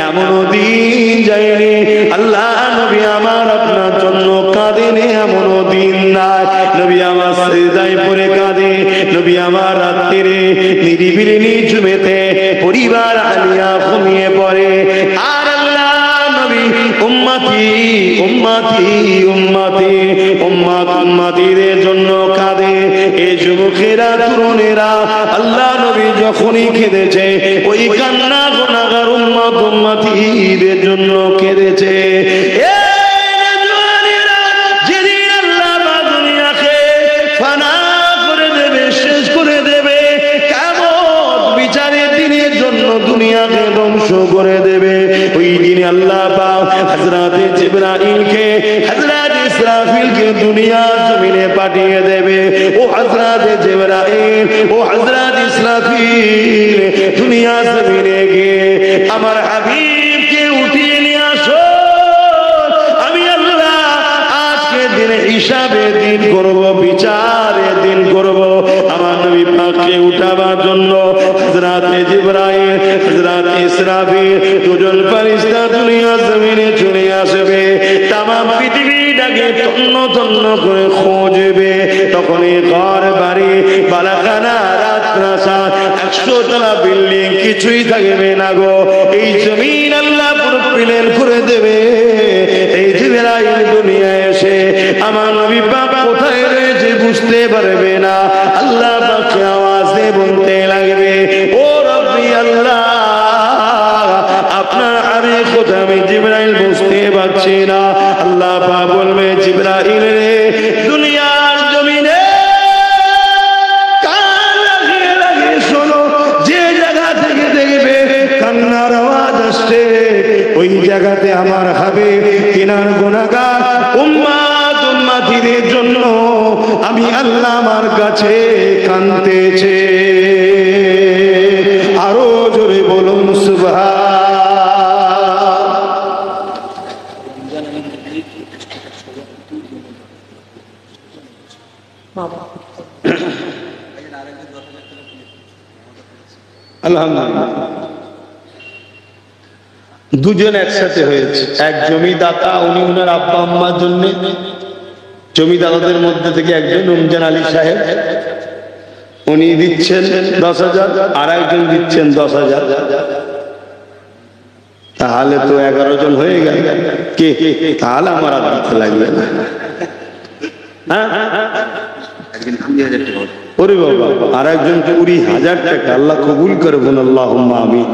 S1: এমনও দিন যায়নি আল্লাহ নবী আমার আপনার জন্য কাঁদেন, এমনও দিন নাই নবী আমার সিজদায় পড়ে কাঁদে, নবী আমার রাত্রিরে নিরিবিলি নিঝুমেতে পরিবার আলিয়া ঘুমিয়ে পড়ে, আর আল্লাহ নবী উম্মতি উম্মতি উম্মতি উম্মত উম্মতিদের জন্য কাঁদে। এই যুবকেরা তরুণেরা আল্লাহ নবী যখনই কেঁদেছে, ওই কান্না গুনাহগার উম্মত উম্মতিদের জন্য কেঁদেছে। দুনিয়াকে ধ্বংস করে দেবে ওই দিন আল্লাহ পাক হযরত জিবরাইলকে হযরত ইসরাফিলকে দুনিয়া জমিনে পাঠিয়ে দেবে। ও হযরত জিবরাইল, ও হযরত ইসরাফিল, দুনিয়া জমিনে গিয়ে আমার হাবিবকে উঠিয়ে নিয়ে আসো। আমি আল্লাহ আজকে দিনে হিসাবে দিন করব, বিচারে দিন করব। আমার নবী পাককে উঠাবার জন্য হযরত জিবরাইল, হযরত ইসরাফিল দুজন ফেরেশতা দুনিয়া জমিনে চলে আসবে। তামাম পৃথিবীটাকে তন্ন তন্ন করে খুঁজবে। তখন এই ঘর বাড়ি বালাখানা রাজপ্রাসাদ 100 তলা বিল্ডিং কিছুই থাকবে না গো। এই জমিন আল্লাহ পুরো প্লেন করে দেবে। এই জিবরাইল দুনিয়ায় এসে আমার নবী পাক কোথায় রয়েছে বুঝতে পারবে না। আল্লাহ পাককে আওয়াজ দিয়ে বলতে লাগবে, ও রব্বি আল্লাহ, আপনার হাবিব কোথায়? আমি জিবরাইল বুঝতে পারছি না। আল্লাহ পাক বলবে, জিবরাইল রে, দুনিয়ার জমিনে কান লাগিয়ে লাগিয়ে শোনো, যে জায়গা থেকে দেখবে কান্নার আওয়াজ আসছে, ওই জায়গাতে আমার হাবিব তিনার গুনাহগার উম্মত উম্মতিদের জন্য আমি আল্লাহ আমার কাছে কাঁদতেছে। আরো জোরে বলুন সুবহান। আলহামদুলিল্লাহ, দুজন একসাথে হয়েছে। এক জমিদাতা, উনি উনার আব্বা আম্মার জন্য, জমিদাতাদের মধ্যে থেকে একজন রমজান আলী সাহেব, উনি দিচ্ছেন 10,000, আর একজন দিচ্ছেন 10,000। তাহলে তো 11 জন হয়ে গেল। কে? তাহলে আমার আর দিতে লাগবে না। ওরে বাবা, আর একজন 20,000 টাকা। আল্লাহ কবুল করবেন, আল্লাহুম্মা আমিন।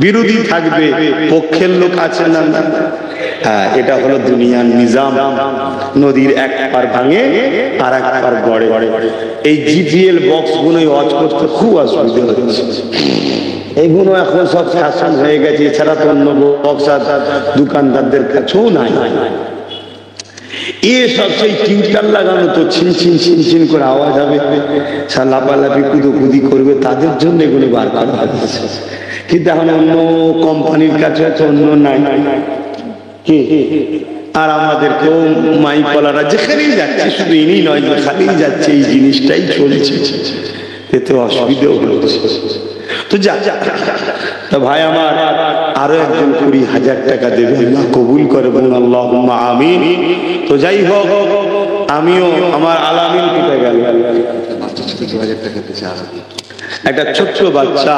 S1: বিরোধী থাকবে, পক্ষের লোক আছে না? হ্যাঁ, এটা হলো দুনিয়ার নিজাম। নদীর এক পার ভাঙে আর এক পার গড়ে। এই জিপিএল বক্স গুলো ওয়াচ করতে খুব অসুবিধা হচ্ছে। এগুলো এখন সব ফ্যাশন হয়ে গেছে, এছাড়া তো অন্য বক্সার দোকানদারদের কাছেও নাই। সব সেই টিউটার লাগানো তো ছিনছিন ছিনছিন করে আওয়াজ হবে, লাপালাপি কুদোকুদি করবে, তাদের জন্য এগুলো বার করা হচ্ছে। কিন্তু এখন অন্য কোম্পানির কাছে তো অন্য নাই কি। আর আমাদেরকেও মাইকওয়ালারা যেখানেই যাচ্ছে, শুধু ইনি নয়, যেখানেই যাচ্ছে এই জিনিসটাই চলছে, এতে অসুবিধাও হচ্ছে। তো যা তা ভাই আমার আরো একজন 20,000 টাকা দেবে, আল্লাহ কবুল করে বলুন আল্লাহুম্মা আমিন। তো যাই হোক, আমিও আমার আলামিন কোথায় গেল, একটা ছোট্ট বাচ্চা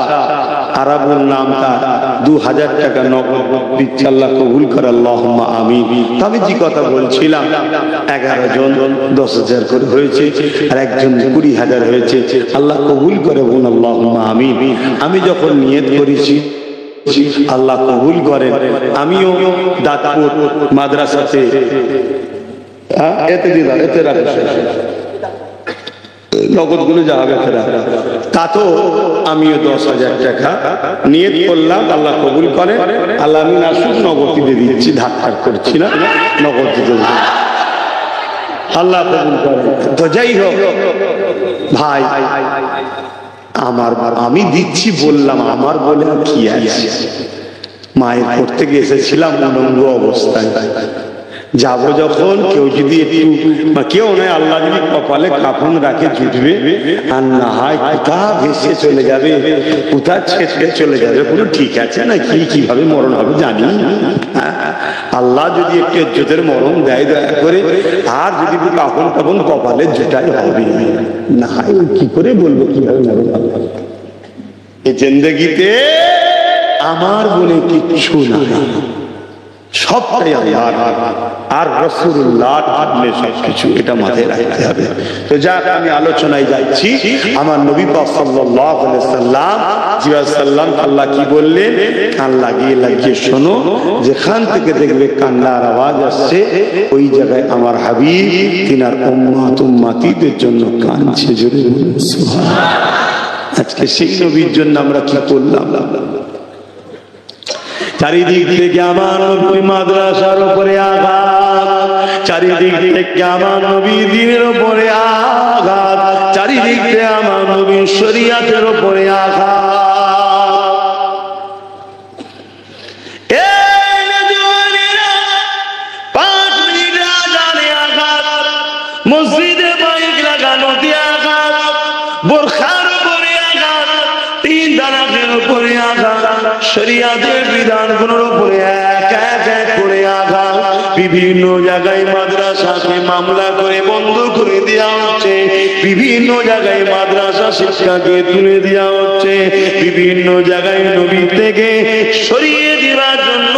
S1: আরাবুল নাম, তার 2,000 টাকা নগদ দিচ্ছে, আল্লাহ কবুল করে আল্লাহুম্মা আমিন। আমি যে কথা বলছিলাম, 11 জন 10,000 করে হয়েছে, আর একজন 20,000 হয়েছে, আল্লাহ কবুল করে বলুন আল্লাহুম্মা আমিন। আমি যখন নিয়ত করেছি আল্লাহ কবুল করেন, আমিও দাঁতপুর মাদ্রাসাতে এতে রাখা নগদ গুলো যা হবে তাতেও আমিও 10,000 টাকা নিয়ত করলাম, আল্লাহ কবুল করে। আল্লাহ আমি আসুক নগদ দিয়ে দিচ্ছি, ধাক্কা করছি না, নগদ দিতে আল্লাহ কবুল করে। তো যাই হোক ভাই আমার, আমি দিচ্ছি বললাম, আমার বলে কি আছে, মায়ের করতে গিয়ে এসেছিলাম উলঙ্গ অবস্থায়, যাব যখন কেউ যদি একটু, কেউ নয় আল্লাহ যদি কপালে কাফন রাখে জুটবে, আর না হয় কোথা ভেসে চলে যাবে, কোথা ছেড়ে চলে যাবে, কোনো ঠিক আছে না কি, কিভাবে মরণ হবে জানি। আল্লাহ যদি একটু ইজ্জতের মরণ দেয় দয়া করে, আর যদি কাফন কাফন কপালে জুটাই হবে, না হয় কি করে বলবো কিভাবে মরণ হবে। এই জিন্দেগিতে আমার বলে কিচ্ছু না, সবটাই আল্লাহর আর রাসূলুল্লাহর আদলে সবকিছু, এটা মাথায় রাখতে হবে। তো যাক আমি আলোচনায় যাচ্ছি, আমার নবী পাক সাল্লাল্লাহু আলাইহি সাল্লাম আল্লাহ কি বললেন, কান লাগিয়ে শোনো, যেখান থেকে দেখবে কান্নার আওয়াজ আসছে, ওই জায়গায় আমার হাবিব তিনার উম্মতিদের জন্য কাঁদছে, জোরে বলুন সুবহানাল্লাহ। আজকে সেই নবীর জন্য আমরা কি করলাম, চারিদিক থেকে আমার নবী মাদ্রাসার উপরে আঘাত, চারিদিক থেকে আমার নবী দ্বীনের উপরে আঘাত, চারিদিক থেকে আমার নবী শরীয়তের উপরে আঘাত। মসজিদে বাইক লাগানো দিয়ে আঘাত, বোরখার উপরে আঘাত, 3 তালাকের উপরে আঘাত, শরিয়াতের বিধানগুলোর উপরে এক এক করে আঘাত, বিভিন্ন জায়গায় মাদ্রাসাকে মামলা করে বন্ধ করে দেওয়া হচ্ছে, বিভিন্ন জায়গায় মাদ্রাসা শিক্ষাকে তুলে দেওয়া হচ্ছে, বিভিন্ন জায়গায় নবী থেকে সরিয়ে দেওয়ার জন্য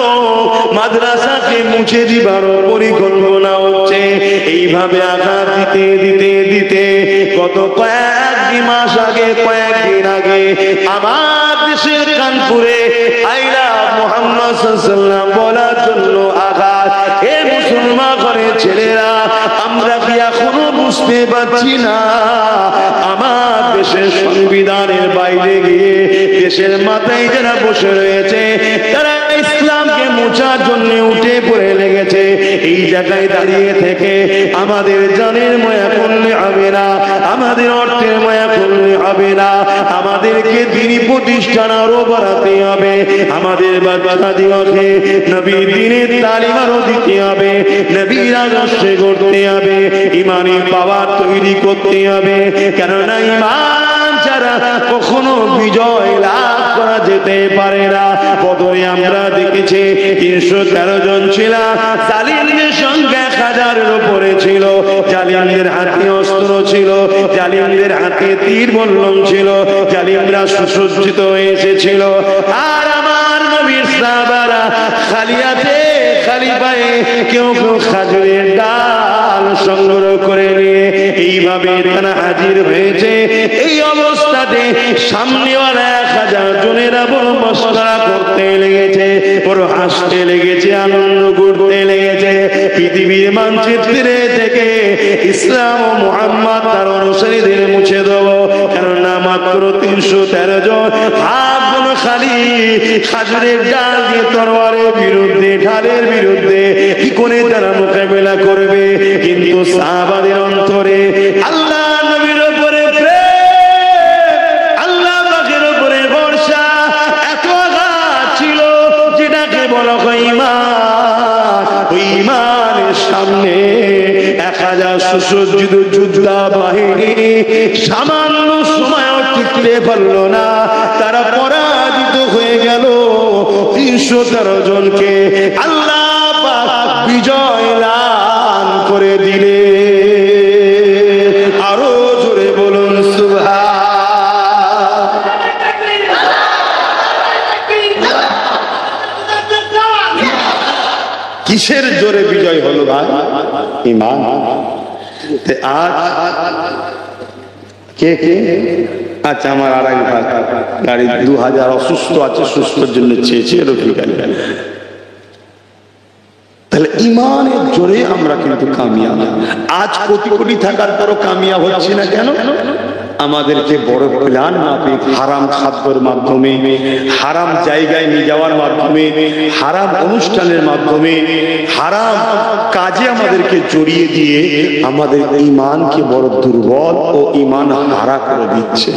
S1: মাদ্রাসাকে মুছে দিবার পরিকল্পনা হচ্ছে। এইভাবে আঘাত দিতে দিতে দিতে গত কয়েকদিন মাস আগে, কয়েকদিন আগে আমার দেশের কানপুরে আইলা মুহাম্মদ সাল্লাল্লাহু আলাইহি ওয়াসাল্লাম বলার জন্য আঘাত। হে মুসলমান ঘরের ছেলেরা, আমরা কি এখনো বুঝতে পারছি না আমার দেশের সংবিধানের বাইরে গিয়ে দেশের মাথায় যারা বসে রয়েছে তারা ইসলামকে মোছার জন্য উঠে পড়ে লেগেছে। এই জায়গায় দাঁড়িয়ে থেকে আমাদের জানের মায়া করলে হবে না, আমাদের অর্থের মায়া করলে হবে না, আমাদেরকে দিনী প্রতিষ্ঠান আরো বাড়াতে হবে, আমাদের বাচ্চাদিগকে নবীর দ্বীনের তালিম আরো দিতে হবে, নবীর আদর্শে গড়তে হবে, ইমানি পাওয়ার তৈরি করতে হবে। কেননা ইমান ছাড়া কখনো বিজয় লাভ করা যেতে পারে না। বদরে আমরা দেখেছি 313 জন ছিল, জালিমদের সংখ্যা 1000-এর উপরে ছিল, জালিমদের হাতে অস্ত্র ছিল, জালিমদের হাতে তীর বল্লম ছিল, জালিমরা সুসজ্জিত হয়ে এসেছিল। আর আমার নবীর সাহাবারা খালি হাতে খালি পায়ে, কেউ কেউ খাজুরের ডাল সংগ্রহ করে নিয়ে এইভাবে তারা হাজির হয়েছে। এই অবস্থাতে সামনেওয়ালা 1000 জনেরা বড় মশকরা করতে লেগেছে, বড় হাসতে লেগেছে, আনন্দ করতে লেগেছে। পৃথিবীর মানচিত্রে থেকে ইসলাম ও মুহাম্মদ তার অনুসারীদের মুছে দেব, কেননা মাত্র 313 জন। হাতগুলো খালি খাজুরের ডাল দিয়ে তরবারের বিরুদ্ধে, ঢালের বিরুদ্ধে কি করে তারা মোকাবেলা করবে। কিন্তু সাহাবাদের অন্তরে আল্লাহ নবীর উপরে প্রেম, আল্লাহ পাকের উপরে ভরসা এত আঘাত ছিল, যেটাকে বলা হয় ঈমান। ওই ঈমানের সামনে 1000 সুসজ্জিত যোদ্ধা বাহিনী সামান্য সময়ও টিকতে পারল না, তারা পরাজিত হয়ে গেল। 313 জনকে আল্লাহ পাক বিজয় লাভ করে দিলে। আরো জোরে বলুন সুবহান। কিসের জোরে বিজয় হলো ভাই? ঈমান। আজ কে কে? আচ্ছা, আমার আর এক ভাই গাড়ি 2000 অসুস্থ আছে, সুস্থর জন্য চেয়েছে রফিক আলী। তাহলে ঈমানের জোরে আমরা কিন্তু কামিয়াব। আজ কোটি কোটি থাকার পরও কামিয়াব হচ্ছি না কেন? আমাদেরকে বড় প্ল্যান মাফিক হারাম খাদ্যের মাধ্যমে, হারাম জায়গায় নিয়ে যাওয়ার মাধ্যমে, হারাম অনুষ্ঠানের মাধ্যমে, হারাম কাজে আমাদেরকে জড়িয়ে দিয়ে আমাদের ঈমানকে বড় দুর্বল ও ঈমান হারা করে দিচ্ছে।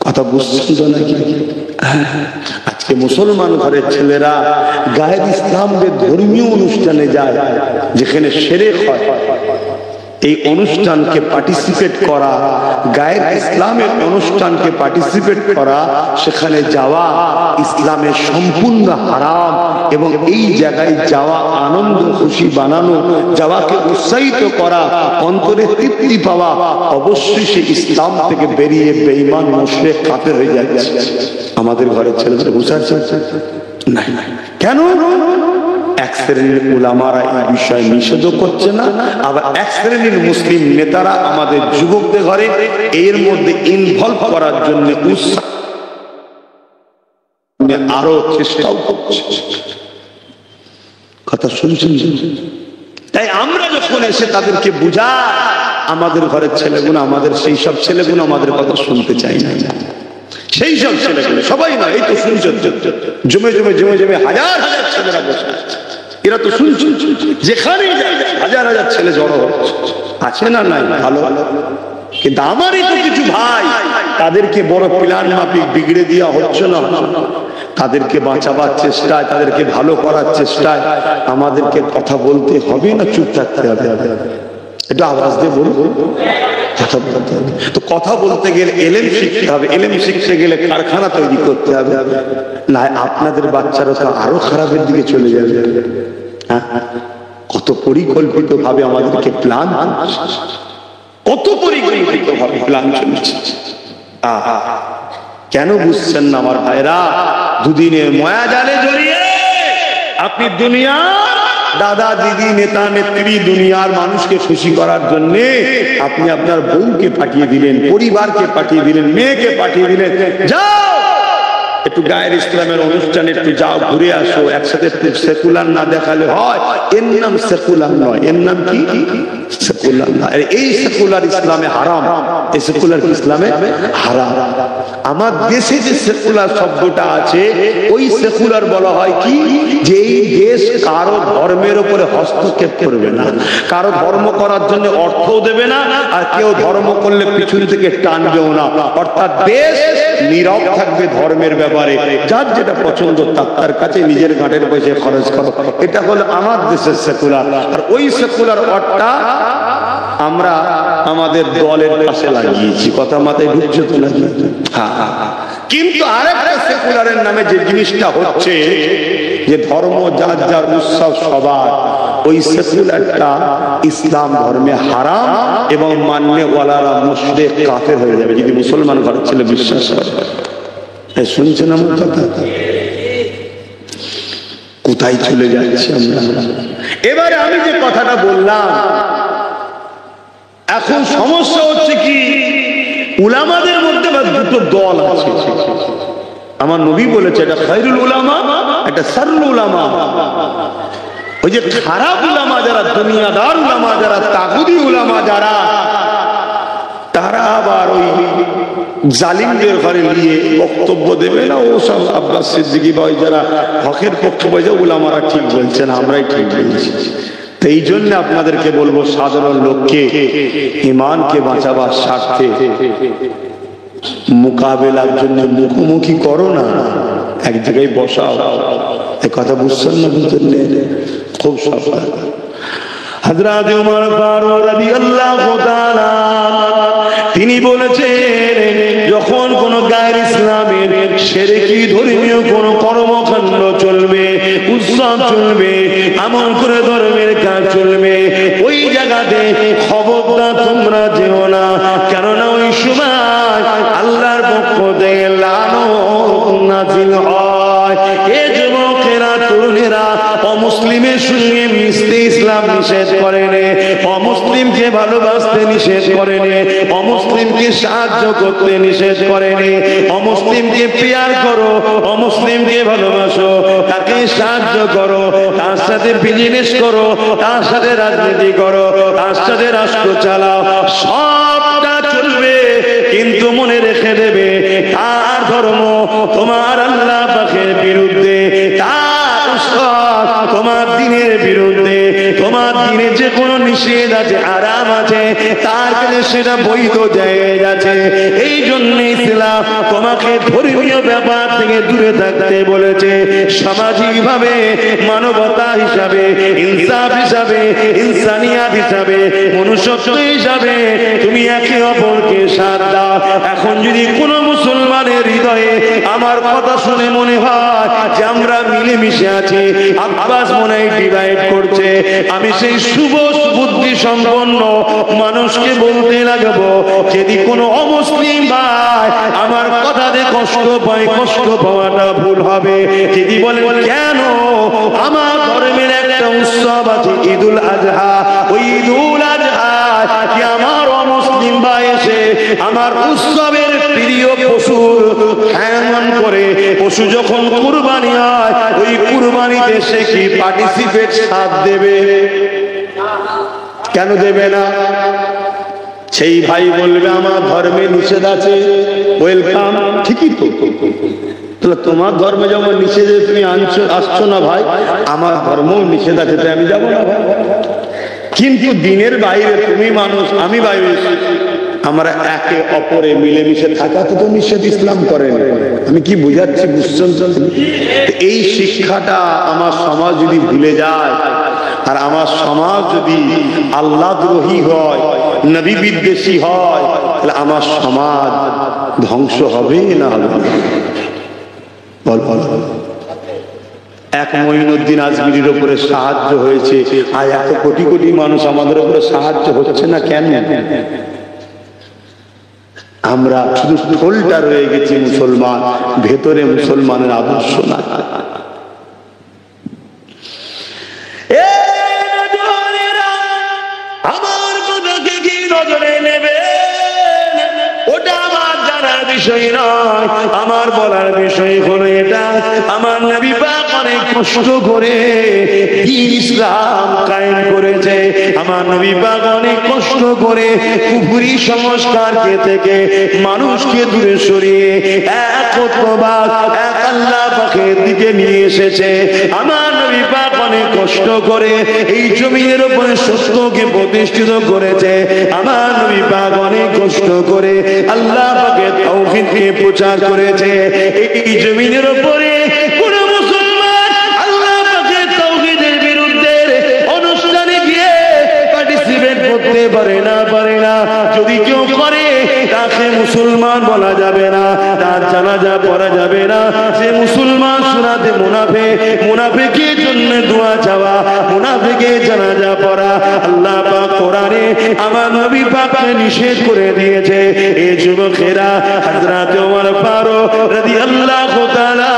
S1: কথা বুঝছেন তো নাকি? আজকে মুসলমান ঘরের ছেলেরা গায়ের ইসলামের ধর্মীয় অনুষ্ঠানে যায়, যেখানে শিরক হয়। এই অনুষ্ঠানকে পার্টিসিপেট করা, গায়ের ইসলামের অনুষ্ঠানকে পার্টিসিপেট করা, সেখানে যাওয়া ইসলামের সম্পূর্ণ হারাম। এবং এই জায়গায় যাওয়া আনন্দ খুশি বানানো, যাওয়াকে উৎসাহিত করা, অন্তরে তৃপ্তি পাওয়া, অবশ্যই সে ইসলাম থেকে বেরিয়ে বেঈমান মুশরিক কাফের হয়ে যাচ্ছে। আমাদের ঘরের ছেলেদের বুঝাচ্ছে না কেন? এক শ্রেণীর উলামারা এই বিষয়ে নিষেধ করছে না, আবার এক শ্রেণীর মুসলিম নেতারা আমাদের যুবকদের ঘরে এর মধ্যে ইনভলভ করার জন্য আরো চেষ্টাও করছে। কথা শুনছেন? তাই আমরা যখন এসে তাদেরকে বুঝাই, আমাদের ঘরের ছেলেগুলো, আমাদের সেই সব ছেলেগুলো আমাদের কথা শুনতে চাই না। সেই সব ছেলেগুলো সবাই নয়, এই তো শুনছেন, জমে জমে জমে জমে হাজার হাজার ছেলেরা বসে এরা তো শুনছেন, যেখানেই হাজার হাজার ছেলে জড়ো আছে না নাই? ভালো। কিন্তু আমারই তো কিছু ভাই, তাদেরকে বড় প্ল্যান মাফিক বিগড়ে দেওয়া হচ্ছে না। তাদেরকে বাঁচাবার চেষ্টায়, তাদেরকে ভালো করার চেষ্টায় আমাদেরকে কথা বলতে হবে না চুপ থাকতে হবে? এটা আওয়াজ দিয়ে বলবো, কথা বলতে হবে। তো কথা বলতে গেলে এলেম শিখতে হবে, এলেম শিখতে গেলে কারখানা তৈরি করতে হবে, না আপনাদের বাচ্চারা তো আরো খারাপের দিকে চলে যাবে। কত পরিকল্পিত ভাবে আমাদেরকে প্ল্যান, কত পরিকল্পিত ভাবে প্ল্যান চলছে। কেন বুঝছেন না আমার ভাইরা? দুদিনের মায়াজালে জড়িয়ে আপনি দুনিয়া দাদা দিদি নেতা নেত্রী দুনিয়ার মানুষকে খুশি করার জন্য আপনি আপনার বউকে পাঠিয়ে দিলেন, পরিবারকে পাঠিয়ে দিলেন, মেয়েকে পাঠিয়ে দিলেন, যাও একটু গায়ের ইসলামের অনুষ্ঠানে একটু যাও, ঘুরে আসো। একসাথে সেকুলার না দেখালে হয়? এর নাম সেকুলার নয়, এর নাম কি? সেকুলার না। এই সেকুলার ইসলামে হারাম, এই সেকুলার ইসলামে হারাম। আমার দেশে যে সেকুলার শব্দটা আছে, ওই সেকুলার বলা হয় কি? যে এই দেশ কারো ধর্মের উপরে হস্তক্ষেপ করবে না, কারো ধর্ম করার জন্য অর্থও দেবে না, আর কেউ ধর্ম করলে পিছন থেকে টানবেও না। অর্থাৎ দেশ নীরব থাকবে ধর্মের ব্যাপারে, যার যেটা পছন্দ তার কাছে নিজের ঘাটের পয়সা খরচ করো। এটা হলো আমার দেশের সেকুলার। আর ওই সেকুলার অর্থটা আমরা আমাদের দলের পাশে লাগিয়েছি। কথা মাথায় ঢুকছে তো নাকি? কিন্তু আরেকটা সেকুলারের নামে যে জিনিসটা হচ্ছে, যে ধর্ম যার যার উৎসব সবার, ওই সেকুলারটা ইসলাম ধর্মে হারাম এবং মাননে ওয়ালারা মুশরিক কাফের হয়ে যাবে যদি মুসলমান ঘরের ছেলে বিশ্বাস করে। শুনছেন আমার কথা? কোথায় চলে যাচ্ছে আমরা? এবারে আমি যে কথাটা বললাম, এখন সমস্যা হচ্ছে কি, উলামাদের মধ্যে দুটো দল আছে। আমার নবী বলেছে এটা খায়রুল উলামা, এটা শাররুল উলামা। ওই যে খারাপ উলামা যারা, দুনিয়াদার উলামা যারা, তাগুদি উলামা যারা, তারা আবার ওই জালিমদের ঘরে নিয়ে বক্তব্য দেবে না, ও সব আব্বাস সিদ্দিকী বা যারা হকের পক্ষে বলছে ওগুলো আমরা ঠিক বলছে না, আমরাই ঠিক বলছি। তো এই জন্য আপনাদেরকে বলবো, সাধারণ লোককে ইমানকে বাঁচাবার স্বার্থে মোকাবেলার জন্য মুখোমুখি করো না, এক জায়গায় বসাও। এই কথা বুঝছেন না? বুঝলেন? খুব সাবধান। হযরত ওমর ফারুক রাদিয়াল্লাহু তাআলা তিনি বলেছেন, যখন কোন গায়ের ইসলামের শিরকি ধর্মীয় কোন কর্মকাণ্ড চলবে, উৎসব চলবে, আমল করে ধর্মের কাজ চলবে, ওই জায়গাতে খবরদার তোমরা যেও না, কেননা ওই সময় আল্লাহর পক্ষ থেকে লানত নাযিল হয়। এ যুবকেরা, তরুণেরা, অমুসলিমের সঙ্গে মিশতে ইসলাম নিষেধ করেনি, অমুসলিমকে ভালোবাসতে নিষেধ করেনি, অমুসলিমকে সাহায্য করতে নিষেধ করেনি। অমুসলিমকে প্যার করো, অমুসলিমকে ভালোবাসো, তাকে সাহায্য করো, তার সাথে বিজনেস করো, তার সাথে রাজনীতি করো, তার সাথে রাষ্ট্র চালাও, সবটা চলবে, কিন্তু মনে রেখে দেবে তার ধর্ম তোমার আল্লাহ পাকের বিরুদ্ধে, তার উসওয়াত তোমার দ্বীনের বিরুদ্ধে, তোমার দ্বীনে যে কোনো নিষেধ আছে, আরাম আছে, তার কাছে সেটা বৈধ জায়েজ আছে। এই জন্য ইসলাম তোমাকে ধর্মীয় ব্যাপার থেকে দূরে থাকতে বলেছে। সামাজিক ভাবে, মানবতা হিসাবে, ইনসাফ হিসাবে, ইনসানিয়াত হিসাবে, মনুষ্যত্ব হিসাবে তুমি একে অপরকে সাথ দাও। এখন যদি কোনো মুসলমানের হৃদয়ে আমার কথা শুনে মনে হয় যে আমরা মিলেমিশে আছি, আব্বাস মনে হয় ডিভাইড করছে, আমি সেই শুভ বুদ্ধি সম্পন্ন মানুষকে বলতে লাগবো, যদি কোনো অমুসলিম ভাই আমার কথাতে কষ্ট পায়, কষ্ট পাওয়াটা ভুল হবে। যদি বলেন কেন, আমার ধর্মের একটা উৎসব আছে ঈদুল আজহা, ওই ঈদুল আজহা কি আমার অমুসলিম ভাই এসে আমার উৎসবের প্রিয় পশুর হ্যামন করে, পশু যখন কুরবানি হয় ওই কুরবানিতে সে কি পার্টিসিপেট সাথ দেবে? কেন দেবে না? সেই ভাই বলবে আমার ধর্মে নিষেধ আছে, ওয়েলকাম, ঠিকই তো। তাহলে তোমার ধর্মে যেমন নিষেধে তুমি আসছো না ভাই, আমার ধর্মও নিষেধ আছে, তাই আমি যাবো না ভাই। কিন্তু দিনের বাইরে তুমি মানুষ, আমি বাইরে, আমরা একে অপরে মিলেমিশে থাকা তো নিষেধ ইসলাম করেন। আমি কি বুঝাচ্ছি, বুঝছেন? এই শিক্ষাটা আমার সমাজ যদি ভুলে যায়, আর আমার সমাজ যদি আল্লাহদ্রোহী হয়, নবী বিদ্বেষী হয়, তাহলে আমার সমাজ ধ্বংস হবে না হবে? বল বল। এক মঈনুদ্দিন আজমিরির উপরে সাহায্য হয়েছে, আর এত কোটি কোটি মানুষ আমাদের উপরে সাহায্য হচ্ছে না কেন? আমরা শুধু স্থলটা রয়ে গেছি মুসলমান, ভেতরে মুসলমানের আদর্শ না। আমার কথাকে কি নজরে নেবে ওটা আমার জানার বিষয় নয়, আমার বলার বিষয় হলো এটা, আমার নবী পাক অনেক কষ্ট করে দ্বীন ইসলাম কায়েম করেছে, আমার নবী পাক অনেক কষ্ট করে কুফরি সংস্কারকে থেকে মানুষকে দূরে সরিয়ে একত্ববাদ, এক আল্লাহ পাকের দিকে নিয়ে এসেছে। আমার নবী পাক অনেক কষ্ট করে এই জমিনের উপরে সত্যকে প্রতিষ্ঠিত করেছে। আমার নবী পাক অনেক কষ্ট করে আল্লাহ পাকের তাওহীদকে প্রচার করেছে। এই জমিনের উপরে কোন মুসলমান আল্লাহ পাকের তাওহীদের বিরুদ্ধে অনুষ্ঠানে গিয়ে পার্টিসিপেট করতে পারে না। যদি কেউ করে তাকে মুসলমান বলা যাবে না, তার জানাজা পড়া যাবে না, সে মুসলমান সুরাতে মুনাফিক, মুনাফিকের জন্য দোয়া চাওয়া, মুনাফিকের জানাজা পড়া আল্লাহ পাক কোরআনে আমার নবী পাককে নিষেধ করে দিয়েছে। এই যুবকেরা হযরত ওমর ফারুক রাদিয়াল্লাহু তাআলা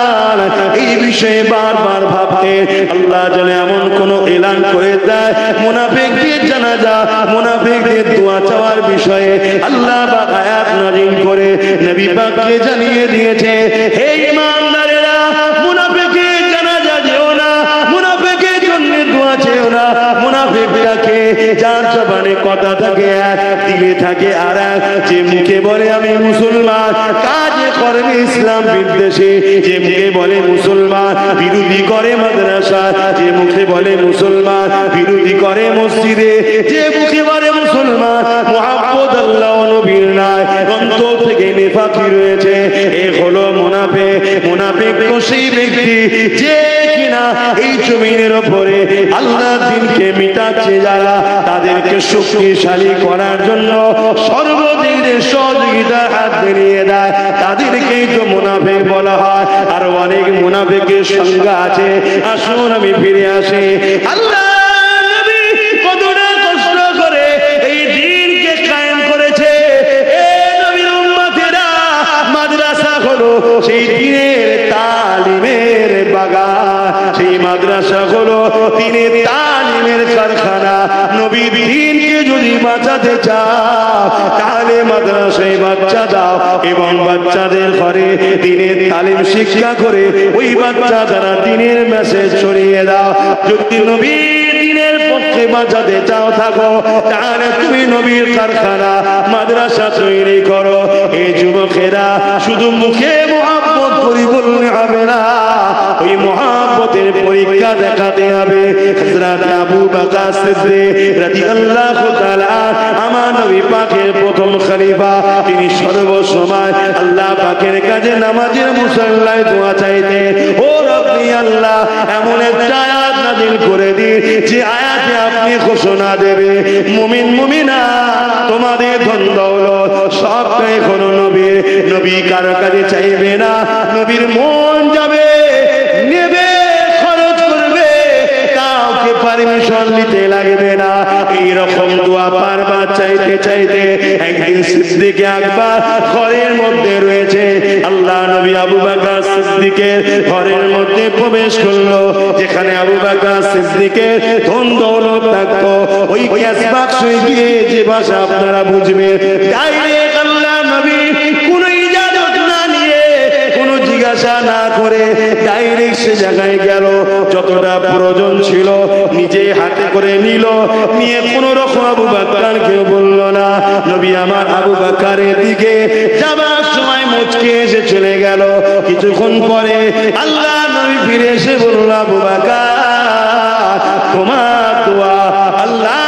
S1: এই বিষয়ে বারবার ভাবতে, আল্লাহ জানে এমন কোন এলান করে দেয় মুনাফিকদের জানাজা, মুনাফিকদের দোয়া চাওয়ার বিষয়ে আল্লাহ পাক আয়াত নাযিল করে নবী পাককে জানিয়ে দিয়েছে, হে ঈমানদারেরা, মুনাফিকের জানাজা যেও না, মুনাফিকের জন্য দোয়া চেও না। মুনাফিকটাকে যার জবানে কথা থাকে এক, দিলে থাকে আর যে মুখে বলে আমি মুসলমান, কাজে কর্মে ইসলাম বিদ্বেষী, যে মুখে বলে মুসলমান বিরোধী করে মাদ্রাসা, যে মুখে বলে মুসলমান বিরোধী করে মসজিদে, যে মুখে বলে মুসলমান মুহাব্বত আল্লাহ নবীর নাই, অন্তর থেকে নিফাকি রয়েছে, এ হলো মুনাফিক। মুনাফিক তো সেই ব্যক্তি যে কিনা এই জমিনের উপরে আল্লাহর দ্বীনকে মিটাচ্ছে, যারা তাদেরকে শক্তিশালী করার জন্য সর্বদিক সহযোগিতার হাত বেরিয়ে দেয়, তাদেরকেই তো মুনাফিক বলা হয়। আর অনেক মুনাফিকের সংজ্ঞা আছে। আসুন আমি ফিরে আসি। আল্লাহ নবী কতটা কষ্ট করে এই দ্বীনকে কায়েম করেছে। এ নবীর উম্মতেরা, মাদ্রাসা হলো সেই দ্বীনের তালিমের বাগান, সেই মাদ্রাসা হলো দ্বীনের তালিমের কারখানা। নবীর দ্বীনকে যদি বাঁচাতে চাও তাহলে মাদ্রাসায় বাচ্চা দাও এবং বাচ্চাদের ঘরে দ্বীনের তালিম শিক্ষা করে ওই বাচ্চা দ্বারা দ্বীনের মেসেজ ছড়িয়ে দাও। যদি নবীর দ্বীনের পক্ষে বাঁচাতে চাও থাকো তাহলে তুমি নবীর কারখানা মাদ্রাসা তৈরি করো। এই যুবকেরা শুধু মুখে মুহাব্বত করি বললে হবে না, ওই মুহাব্বতের পরীক্ষা দেখাতে হবে। হযরত আবু বকর সিদ্দিক রাদিয়াল্লাহু তাআলা আমার নবী পাকের প্রথম খলিফা, তিনি সর্বসময় আল্লাহ পাকের কাছে নামাজের মুসল্লায় দোয়া চাইতেন, ও রব্বি আল্লাহ এমন একটা আয়াত নাযিল করে দিন যে আয়াতে আপনি ঘোষণা দেবে মুমিন মুমিনা তোমাদের ধন দৌলত সবটাই হলো নবীর। নবী কারো কাছে চাইবে না, নবীর মন যাবে নেবে খরচ করবে, কাউকে পারমিশন নিতে লাগবে না। এইরকম দোয়া বারবার চাইতে চাইতে একদিন সিদ্দিক আকবর ঘরের মধ্যে রয়েছে। আল্লাহ নবী আবু বকর সিদ্দিকের ঘরের মধ্যে প্রবেশ করলো, যেখানে আবু বকর সিদ্দিকের ধন দৌলত থাকতো। ওই গ্যাস বাক্সে গিয়ে যে ভাষা আপনারা বুঝবেন, ডাইরেক্ট আল্লাহ নবী কোন ইজাজত না নিয়ে, কোনো জিজ্ঞাসা না করে ডাইরেক্ট সে জায়গায় গেল। যতটা প্রয়োজন ছিল নিজে হাতে করে নিল, নিয়ে কোন রকম আবু বকরকে বলল না। নবী আমার আবু বকরের দিকে যাবার সময় মুচকে এসে চলে গেল। কিছুক্ষণ পরে আল্লাহ নবী ফিরে এসে বলল, আবু বকর তোমার দোয়া আল্লাহ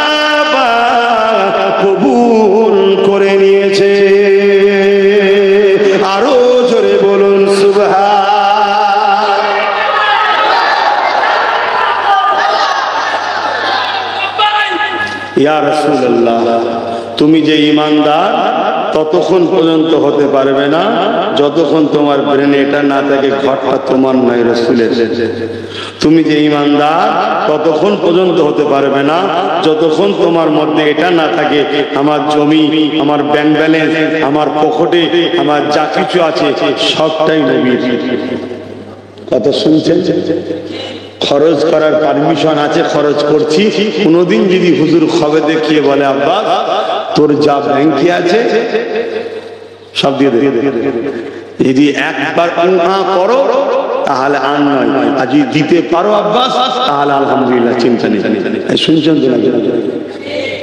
S1: কবুল করে নিয়েছে। আরো জোরে বলুন সুবহান। ইয়া রাসূলুল্লাহ, তুমি যে ঈমানদার ততক্ষণ পর্যন্ত হতে পারবে না যতক্ষণ তোমার ব্রেনে এটা না থাকে ঘরটা তোমার নয় রাসূলের। তুমি যে ঈমানদার ততক্ষণ পর্যন্ত হতে পারবে না যতক্ষণ তোমার মধ্যে এটা না থাকে আমার জমি, আমার ব্যাংক ব্যালেন্স, আমার পকেটে আমার যা কিছু আছে সবটাই নবীর। কথা শুনছেন? খরচ করার পারমিশন আছে, খরচ করছি। কোনদিন যদি হুজুর খবর দেখিয়ে বলে আব্বা তোর যা ব্যাংকে আছে সব দিয়ে দে, যদি একবার করো তাহলে আর নয়, আর যদি দিতে পারো আব্বাস তাহলে আলহামদুলিল্লাহ, চিন্তা নেই। শুনছেন তো?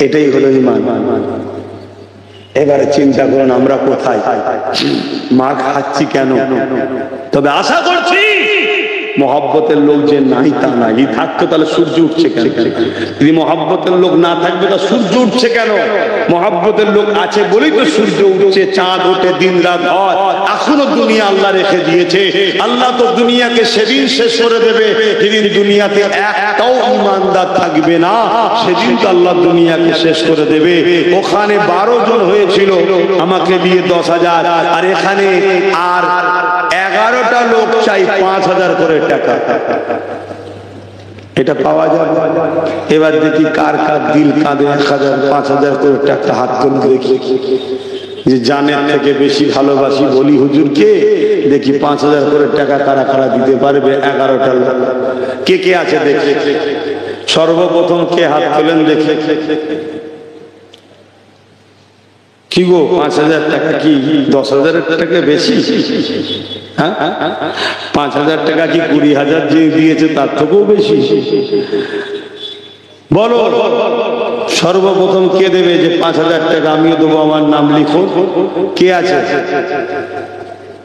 S1: এটাই হলো ঈমান। এবারে চিন্তা করুন আমরা কোথায়, মার খাচ্ছি কেন? তবে আশা করছি মহব্বতের লোক যে নাই তা নাই, থাকতো তাহলে সূর্য উঠছে কেন? যদি মহব্বতের লোক না থাকবে তা সূর্য উঠছে কেন? মহব্বতের লোক আছে বলেই তো সূর্য উঠছে, চাঁদ ওঠে, দিন রাত হয়। এখনো দুনিয়া আল্লাহ রেখে দিয়েছে। আল্লাহ তো দুনিয়াকে সেদিন শেষ করে দেবে যেদিন দুনিয়াতে একটাও ইমানদার থাকবে না, সেদিন তো আল্লাহ দুনিয়াকে শেষ করে দেবে। ওখানে 12 জন হয়েছিল আমাকে দিয়ে 10,000, আর এখানে আর 11টা লোক চাই 5,000 করে টাকা। এটা পাওয়া যাবে? এবার দেখি কার কার দিল কাঁদে 1,000 5,000 করে টাকা হাত তুলে দেখি, যে জানের থেকে বেশি ভালোবাসি বলি হুজুরকে। দেখি 5,000 করে টাকা কারা কারা দিতে পারবে? 11টা লোক। কে কে আছে দেখি? সর্বপ্রথম কে হাত তোলেন দেখি? কি গো 5,000 টাকা কি 10,000 টাকা বেশি? হ্যাঁ, 5,000 টাকা কি 20,000 যে দিয়েছে তার থেকেও বেশি? বলো সর্বপ্রথম কে দেবে যে 5,000 টাকা আমিও দেবো, আমার নাম লিখো? কে আছে?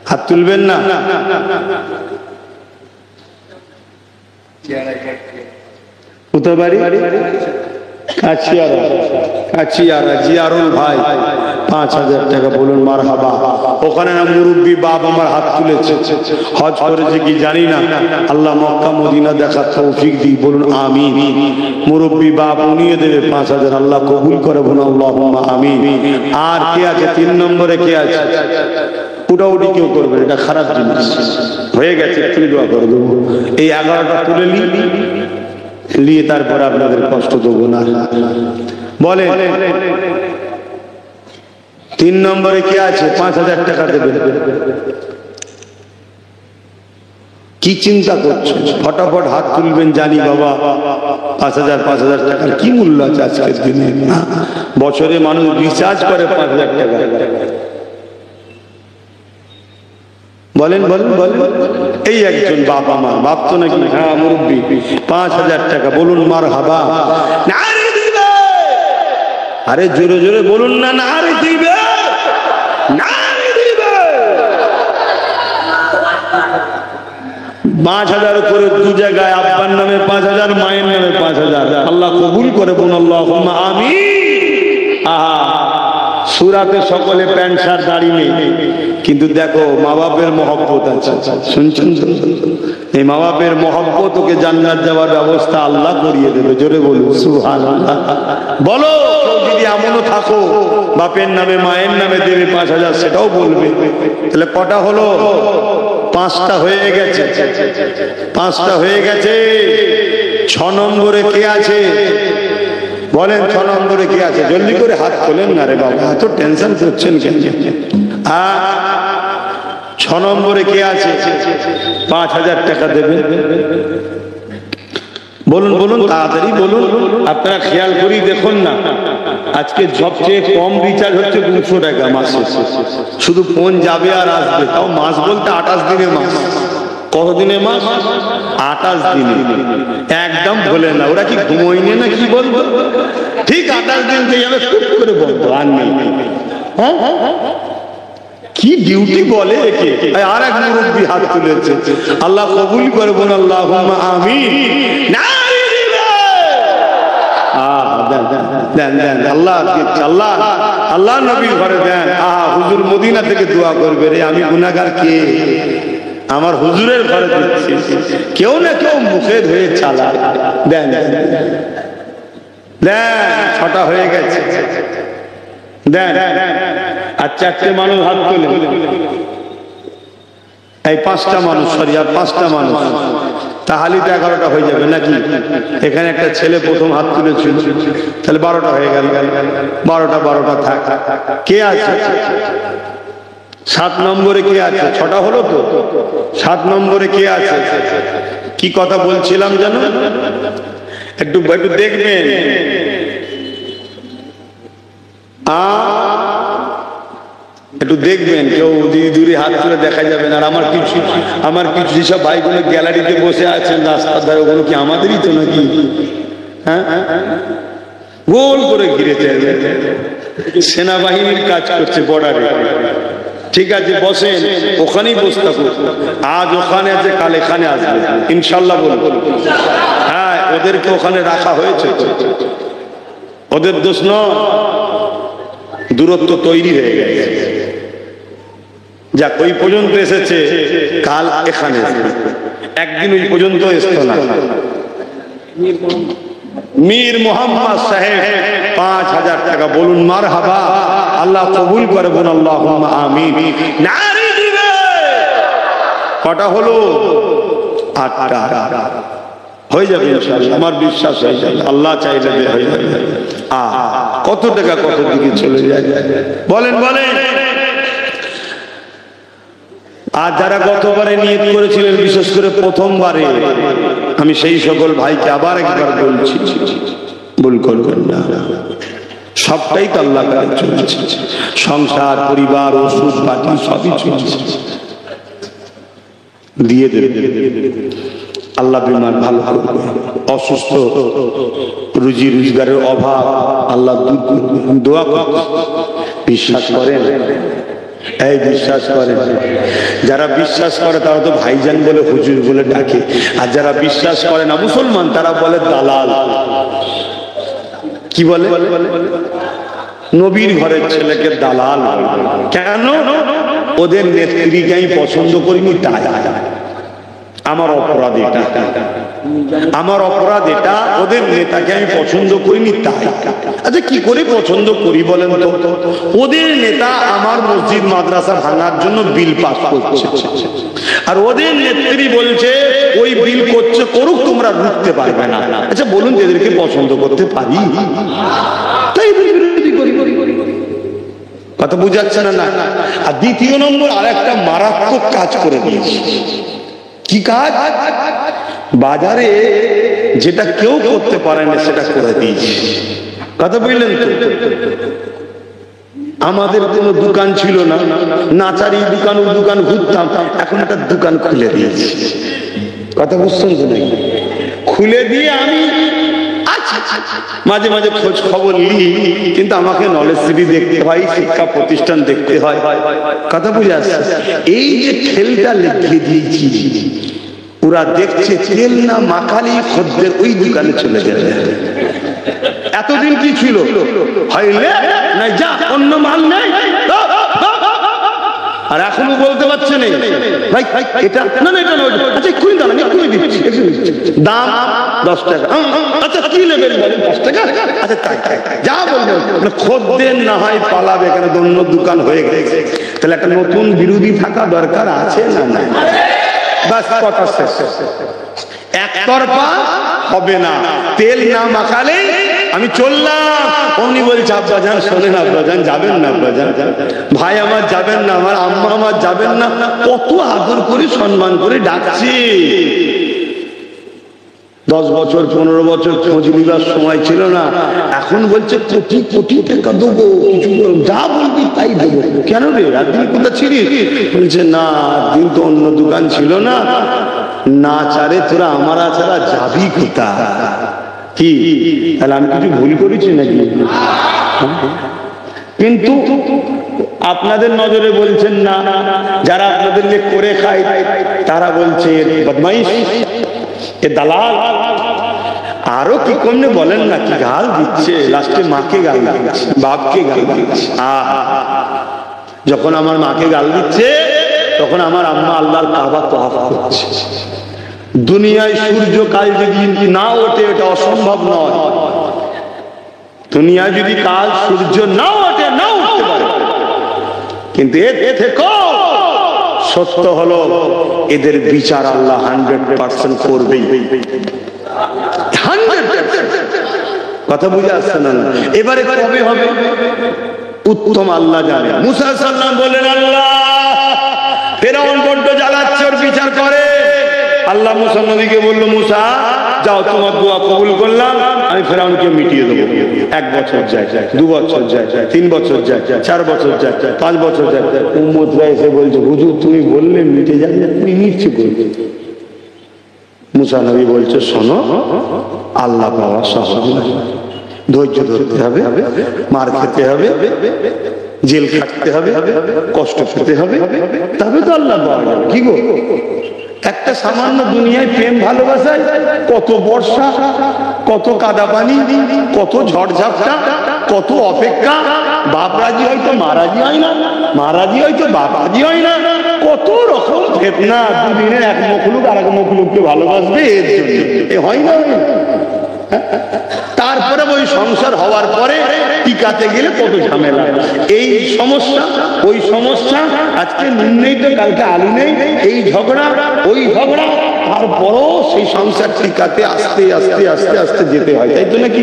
S1: হাত তুলবেন না? কোথায় বাড়ি? কাছিয়ারা জিয়ারুল ভাই 5,000 টাকা বলুন মারহাবা। ওখানে না মুরব্বী বাপ আমার হাত তুলেছে, হজ করেছে কি জানি না, আল্লাহ মক্কা মদিনা দেখার তৌফিক দিই, বলুন আমিন। মুরব্বী বাপ উনিও দেবে 5,000, আল্লাহ কবুল করে বলুন আল্লাহুম্মা আমিন। আর কে আছে 3 নম্বরে? কে আছে? উঠাউটি কেউ করবেন, এটা খারাপ জিনিস হয়ে গেছে, তুমি দোয়া করে দেবো। এই 11টা তুলে নিয়ে তারপরে আপনাদের কষ্ট দেবো না। বলেন 3 নম্বরে কে আছে? 5,000 টাকা দেবে। কি চিন্তা করছেন? ফটাফট হাত তুলবেন, জানি বাবা 5,000 টাকার কি মূল্য আছে আজকের দিনে। বছরে মানুষ রিচার্জ করে 5,000 টাকা। বলেন বলেন বলেন। এই একজন বাপ, আমার বাপ তো নাকি, হ্যাঁ মুরব্বী, 5,000 টাকা বলুন মারহাবা। নারে দিবে, আরে জোরে জোরে বলুন না, নারে দিবে, নারে দিবে। 5,000 করে 2 জায়গায়, আব্বার নামে 5,000, মায়ের নামে 5,000, আল্লাহ কবুল করে বলুন আল্লাহুম্মা আমিন। আহা, সূরাতে সকলে প্যান্ট শার্ট দাড়ি নেই, কিন্তু দেখো মা বাপের মহব্বত আছে। শুনছেন? এই মা বাপের মহব্বত ওকে জান্নাত যাওয়ার ব্যবস্থা আল্লাহ করিয়ে দেবে। জোরে বলুন সুবহানাল্লাহ। বলো যদি এমনও থাকো বাপের নামে মায়ের নামে দেবে 5,000, সেটাও বলবে। তাহলে কটা হলো? 5টা হয়ে গেছে, 5টা হয়ে গেছে। 6 নম্বরে কে আছে? বলেন 6 নম্বরে কে আছে? জলদি করে হাত খোলেন না রে বাবা, এত টেনশন করছেন কেন? 6 নম্বরে কে আছে? 5,000 টাকা দেবেন। বলুন বলুন, তাড়াতাড়ি বলুন। আপনারা খেয়াল করি দেখুন না, আজকে সবচেয়ে কম রিচার্জ হচ্ছে 200 টাকা মাসে। শুধু ফোন যাবে আর আসবে, তাও মাস বলতে 28 দিনের মাস। কতদিনের মাস? 28 দিনে। একদম বলেন না, ওরা কি ঘুমোয়নি না কি বলবো? ঠিক 28 দিন থেকে যাবে, খুব করে বলবো আর নেই। হ্যাঁ কি ডিউটি বলে একে। আর এক মুরব্বী হাত তুলেছে, আল্লাহ কবুল করে বলুন আল্লাহুম্মা আমিন। নারে দিবে, দেন দেন, আল্লাহ আল্লাহ আল্লাহ নবীর ঘরে দেন। হুজুর মদিনা থেকে দোয়া করবে রে, আমি গুনাহগার কে, আমার হুজুরের ঘরে দিচ্ছি। কেউ না কেউ মুখে ধরে চালায়। দেন দেন, 6টা হয়ে গেছে। দেন। আর 4টে মানুষ হাত তোলে, এই 5টা মানুষ, সরি আর 5টা মানুষ, তাহলে তো 11টা হয়ে যাবে নাকি? এখানে একটা ছেলে প্রথম হাত তুলেছিল, তাহলে 12টা হয়ে গেল। 12টা থাক। কে আছে? 7 নম্বরে কে আছে? 6টা হলো তো। 7 নম্বরে কে আছে? কি কথা বলছিলাম জানো? একটু দেখবেন। একটু দেখবেন, কেউ দূরে হাত তুলে দেখা যাবে না। আর আমার কিছু যেসব ভাইগুলো গ্যালারিতে বসে আছেন রাস্তার ধারে, ওগুলো কি আমাদেরই তো নাকি? হ্যাঁ, গোল করে ঘিরেছে, সেনাবাহিনীর কাজ করছে বর্ডারে। ঠিক আছে, বসেন, ওখানেই বসে থাকুন। আজ ওখানে আছে, কাল এখানে আসবে ইনশাল্লাহ বলবো। হ্যাঁ, ওদেরকে ওখানে রাখা হয়েছে, ওদের দোষ নয়, দূরত্ব তৈরি হয়ে গেছে। যাক, ওই পর্যন্ত এসেছে, কাল এখানে একদিন ওই পর্যন্ত এসতো না। মীর মোহাম্মদ সাহেব 5,000 টাকা বলুন মারহাবা। আল্লাহ কবুল করে বলুন আল্লাহুম্মা আমিন। নারে দিবে। কটা হলো? 8টা হয়ে যাবে ইনশাআল্লাহ, আমার বিশ্বাস হয়ে যাবে। আল্লাহ চাইলে হয়ে যাবে। কত টাকা কত দিকে চলে যায় বলেন বলেন। আর যারা গতবারে নিয়ত করেছিলেন, বিশেষ করে প্রথমবারে, আমি সেই সকল ভাইকে আবার একবার বলছি, ভুল করবেন না। সবটাই তো আল্লাহ কাছে চলছে, সংসার, পরিবার, ওষুধ পাতি সবই চলছে। দিয়ে দেবে। আল্লাহ বিমার ভালো করবে, অসুস্থ রুজি রোজগারের অভাব আল্লাহ দোয়া করবে। বিশ্বাস করেন? এই বিশ্বাস করেন? যারা বিশ্বাস করে তারা তো ভাইজান বলে হুজুর বলে ডাকে, আর যারা বিশ্বাস করে না মুসলমান তারা বলে দালাল। কি বলে? নবীর ঘরের ছেলেকে দালাল। কেন? ওদের নেত্রীকে আমি পছন্দ করিনি তাই। আমার অপরাধ এটা, আমার অপরাধ এটা, ওদের নেতাকে আমি পছন্দ করিনি তাই। আচ্ছা কি করে পছন্দ করি বলেন তো? ওদের নেতা আমার মসজিদ মাদ্রাসা ভাঙার জন্য বিল পাস করছে, আর ওদের নেত্রী বলছে ওই বিল করছে করুক, তোমরা রুখতে পারবে না। আচ্ছা বলুন এদেরকে পছন্দ করতে পারি? তাই বিরোধী করি। কথা বুঝাচ্ছে না? না। আর দ্বিতীয় নম্বর আর একটা মারাত্মক কাজ করে দিয়েছি। কি কাজ? বাজারে যেটা কেউ করতে পারে না সেটা করে দিয়েছি। কথা বুঝলেন তো? আমাদের কোনো দোকান ছিল না, নাচারি দোকান, ওই দোকান ঘুরতাম, এখন একটা দোকান খুলে দিয়েছি। কথা বুঝছেন তো? নাকি খুলে দিয়ে আমি মাঝে মাঝে খোঁজ খবর নিই, কিন্তু আমাকে নলেজ সিটি দেখতে হয়, শিক্ষা প্রতিষ্ঠান দেখতে হয়। কথা বুঝে আসছে? এই যে খেলটা লিখে দিয়েছি, ওরা দেখছে তেল না মাখালি খদ্দের ওই দোকানে চলে যাবে। এতদিন কি ছিল? হইলে না যা অন্য মাল নেই, আর এখনো বলতে পারছে না ভাই এটা না না এটা না। আচ্ছা এক্ষুনি দাঁড়ান, এক্ষুনি দিচ্ছি। দাম 10 টাকা। আচ্ছা কি নেবেন বলেন? 10 টাকা। আচ্ছা তাই যা বলবেন। খদ্দের না হয় পালাবে, এখানে অন্য দোকান হয়ে গেছে। তাহলে একটা নতুন বিরোধী থাকা দরকার আছে না? না। বাস কথা শেষ। একতরফা হবে না, তেল না মাখালে আমি চললাম। উনি বলছে আব্বাজান শোনেন, আব্বাজান যাবেন না, আব্বাজান ভাই আমার যাবেন না, আমার আম্মা আমার যাবেন না। কত আদর করে সম্মান করে ডাকছি। 10 বছর 15 বছর খোঁজ নিবার সময় ছিল না, এখন বলছে কোটি কোটি টাকা দেবো, কিছু যা বলবি তাই দেবো। কেন রে, রাত দিন কোথা ছিলি? বলছে না দিন তো অন্য দোকান ছিল না, না চারে তোরা আমার ছাড়া যাবি কোথা? কি তাহলে আমি কিছু ভুল করেছি নাকি? কিন্তু আপনাদের নজরে বলছেন না, যারা আপনাদের করে খায় তারা বলছে বদমাইশ, এ দালাল। আরো কি কমনে বলেন না, কি গাল দিচ্ছে, লাস্টে মাকে গাল দিচ্ছে, বাপকে গাল দিচ্ছে। যখন আমার মাকে গাল দিচ্ছে তখন আমার আম্মা আল্লাহর কাবা তওয়াফ করছে। দুনিয়ায় সূর্য কাল যদি না ওঠে এটা অসম্ভব নয়। দুনিয়ায় যদি কাল সূর্য না ওঠে, না উঠতে পারে, কিন্তু এর থেকে সত্য হলো এদের বিচার আল্লাহ 100% করবেই। 100%। কথা বুঝে আসছে না? এবারে কবে হবে উত্তম আল্লাহ জানে। মুসা আলাইহিস সালাম বলেন আল্লাহ ফেরাউন বড্ড জ্বালাচ্ছে, ওর বিচার করে। আল্লাহ মুসা নবীকে বলল মুসা যাও, তোমার দোয়া কবুল করলাম, আমি ফেরাউনকে মিটিয়ে দেবো। 1 বছর যায়, 2 বছর যায়, 3 বছর যায়, 4 বছর যায়, 5 বছর যায়। উম্মতরা এসে বলছে হুজুর তুমি বললে মিটে যাবে, তুমি মিটছে করবে। মুসা নবী বলছে শোনো, আল্লাহ পাওয়া সহজ নয়, ধৈর্য ধরতে হবে, মার খেতে হবে, জেল খাটতে হবে, কষ্ট পেতে হবে, তবে তো আল্লাহ পাওয়া যাবে। কি গো, একটা সামান্য দুনিয়ায় প্রেম ভালোবাসায় কত বর্ষা, কত কাদা পানি, কত ঝড়ঝাপটা, কত অপেক্ষা। বাপ রাজি হয়তো মা রাজি হয় না, মা রাজি হয়তো বাপ রাজি হয় না, কত রকম ফেতনা। দুদিনের এক মখলুক আর এক মখলুককে ভালোবাসবে, এর জন্য এ হয় না। তারপরে ওই সংসার হওয়ার পরে টিকাতে গেলে কত ঝামেলা, এই সমস্যা ওই সমস্যা, আজকে নুন নেই তো কালকে আলু নেই, এই ঝগড়া ওই ঝগড়া, তারপরও সেই সংসার টিকাতে আস্তে আস্তে আস্তে আস্তে যেতে হয়, তাই তো নাকি?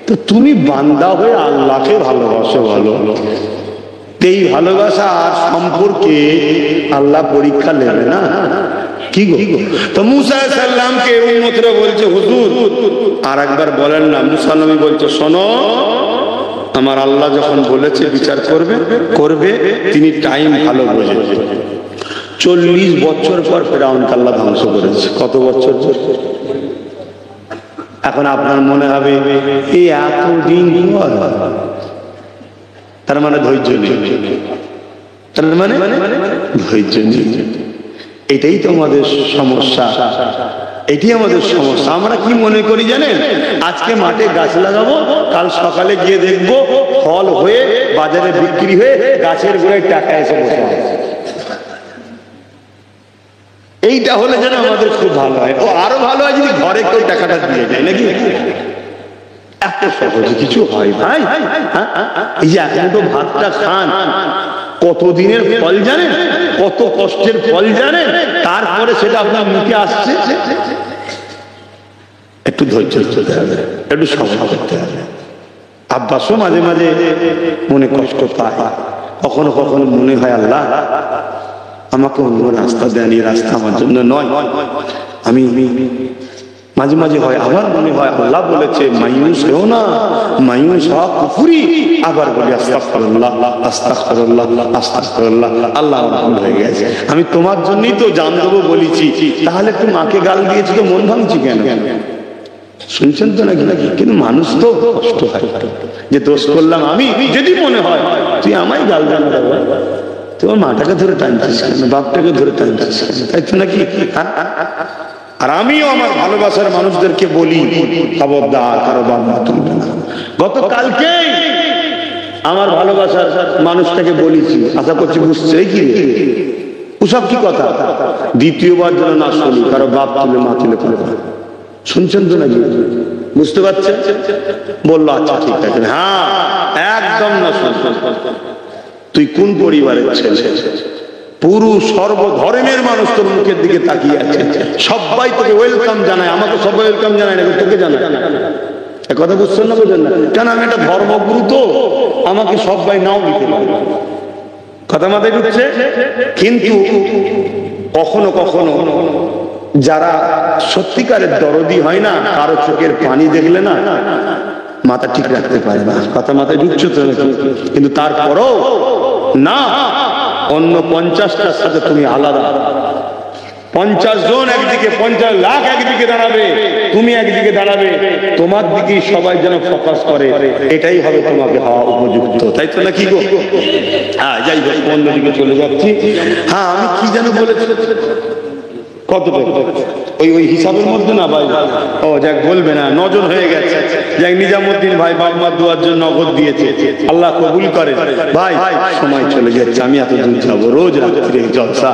S1: তো তুমি বান্দা হয়ে আল্লাহকে ভালোবাসো, ভালো এই ভালোবাসা আর সম্পর্কে আল্লাহ পরীক্ষা নেবে না। কি গো, তো মুসা আলাইহিস সালামকে উম্মতরা বলছে হুজুর আর একবার বলেন না। মুসা নবী বলছে শোনো, আমার আল্লাহ যখন বলেছে বিচার করবে করবে, তিনি টাইম ভালো বোঝে। 40 বছর পর ফেরাউনকে আল্লাহ ধ্বংস করেছে। কত বছর? এখন আপনার মনে হবে এই এতদিন পর, তার মানে ধৈর্য নেই, তার মানে ধৈর্য নেই। এটাই তো আমাদের সমস্যা, এটাই আমাদের সমস্যা। আমরা কি মনে করি জানেন, আজকে মাঠে গাছ লাগাবো, কাল সকালে গিয়ে দেখবো ফল হয়ে বাজারে বিক্রি হয়ে গাছের গোড়ায় টাকা এসে বসে আছে। এইটা হলে যেন আমাদের খুব ভালো হয়। ও আরো ভালো হয় যদি ঘরে কেউ টাকাটা দিয়ে যায়, নাকি? এত সহজে কিছু হয় ভাই? এই যে এখন তো ভাতটা খান, কতদিনের ফল জানেন, কত কষ্টের ফল জানেন, তারপরে সেটা আপনার মুখে আসছে। একটু ধৈর্য ধরতে হবে, একটু সহ্য করতে হবে। আব্বাসও মাঝে মাঝে মনে কষ্ট পায়, কখনো কখনো মনে হয় আল্লাহ আমাকে অন্য রাস্তা দেন, এই রাস্তা আমার জন্য নয়। আমি মাঝে মাঝে হয়, আবার মনে হয় আল্লাহ বলেছে মায়ুস হও না, মায়ুস হওয়া কুফরি। আবার বলি আস্তাগফিরুল্লাহ আস্তাগফিরুল্লাহ আস্তাগফিরুল্লাহ, আল্লাহ আমার ভুল হয়ে গেছে, আমি তোমার জন্যই তো জান দেবো বলেছি, তাহলে একটু মাকে গাল দিয়েছি তো মন ভাঙছি কেন? শুনছেন তো নাকি? কিন্তু মানুষ তো কষ্ট হয় যে দোষ করলাম আমি, যদি মনে হয় তুই আমায় গাল দেন, তোমার মাটাকে ধরে টানছিস কেন, বাপটাকে ধরে টানছিস কেন, তাই তো নাকি? আর আমিও আমার ভালোবাসার মানুষদেরকে বলি খবরদার কারো বাবা তুলবে না। গতকালকে আমার ভালোবাসার মানুষটাকে বলেছি, আশা করছি বুঝছে কি ওসব কি কথা, দ্বিতীয়বার যেন না শুনি কারো বাপ তুলে মা তুলে ফেলে। শুনছেন তো নাকি? বুঝতে পারছেন? বললো আচ্ছা ঠিক আছে, হ্যাঁ একদম না শুনছেন। তুই কোন পরিবারের ছেলে? পুরো সর্বধর্মের মানুষ তোর মুখের দিকে তাকিয়ে আছে, সবাই তোকে ওয়েলকাম জানায়। আমাকে সবাই ওয়েলকাম জানায় না, তোকে জানায়। কথা বুঝছেন না? বুঝেন না কেন? আমি একটা ধর্মগুরু তো, আমাকে সবাই নাও দিতে পারে। কথা মাথায় ঢুকছে? কিন্তু কখনো কখনো যারা সত্যিকারের দরদি হয় না, কারো চোখের পানি দেখলে না মাথা ঠিক রাখতে পারে না। কথা মাথায় ঢুকছে তো? কিন্তু তারপরও না, অন্য 50টার সাথে তুমি আলাদা। 50 জন একদিকে, 50 লাখ একদিকে দাঁড়াবে, তুমি একদিকে দাঁড়াবে, তোমার দিকেই সবাই যেন ফোকাস করে, এটাই হবে তোমাকে হওয়া উপযুক্ত, তাই তো নাকি গো? হ্যাঁ যাই হোক, অন্যদিকে চলে যাচ্ছি। হ্যাঁ আমি কি যেন বলেছি, কত ওই হিসাবের মধ্যে না ভাই, ও যাক বলবে না, নজর হয়ে গেছে। যাক নিজামুদ্দিন ভাই বাবা দুয়ার জন্য নগদ দিয়েছে, আল্লাহ কবুল করে। ভাই সময় চলে যাচ্ছে, আমি এত দূর যাবো, রোজ রাত্রে জলসা,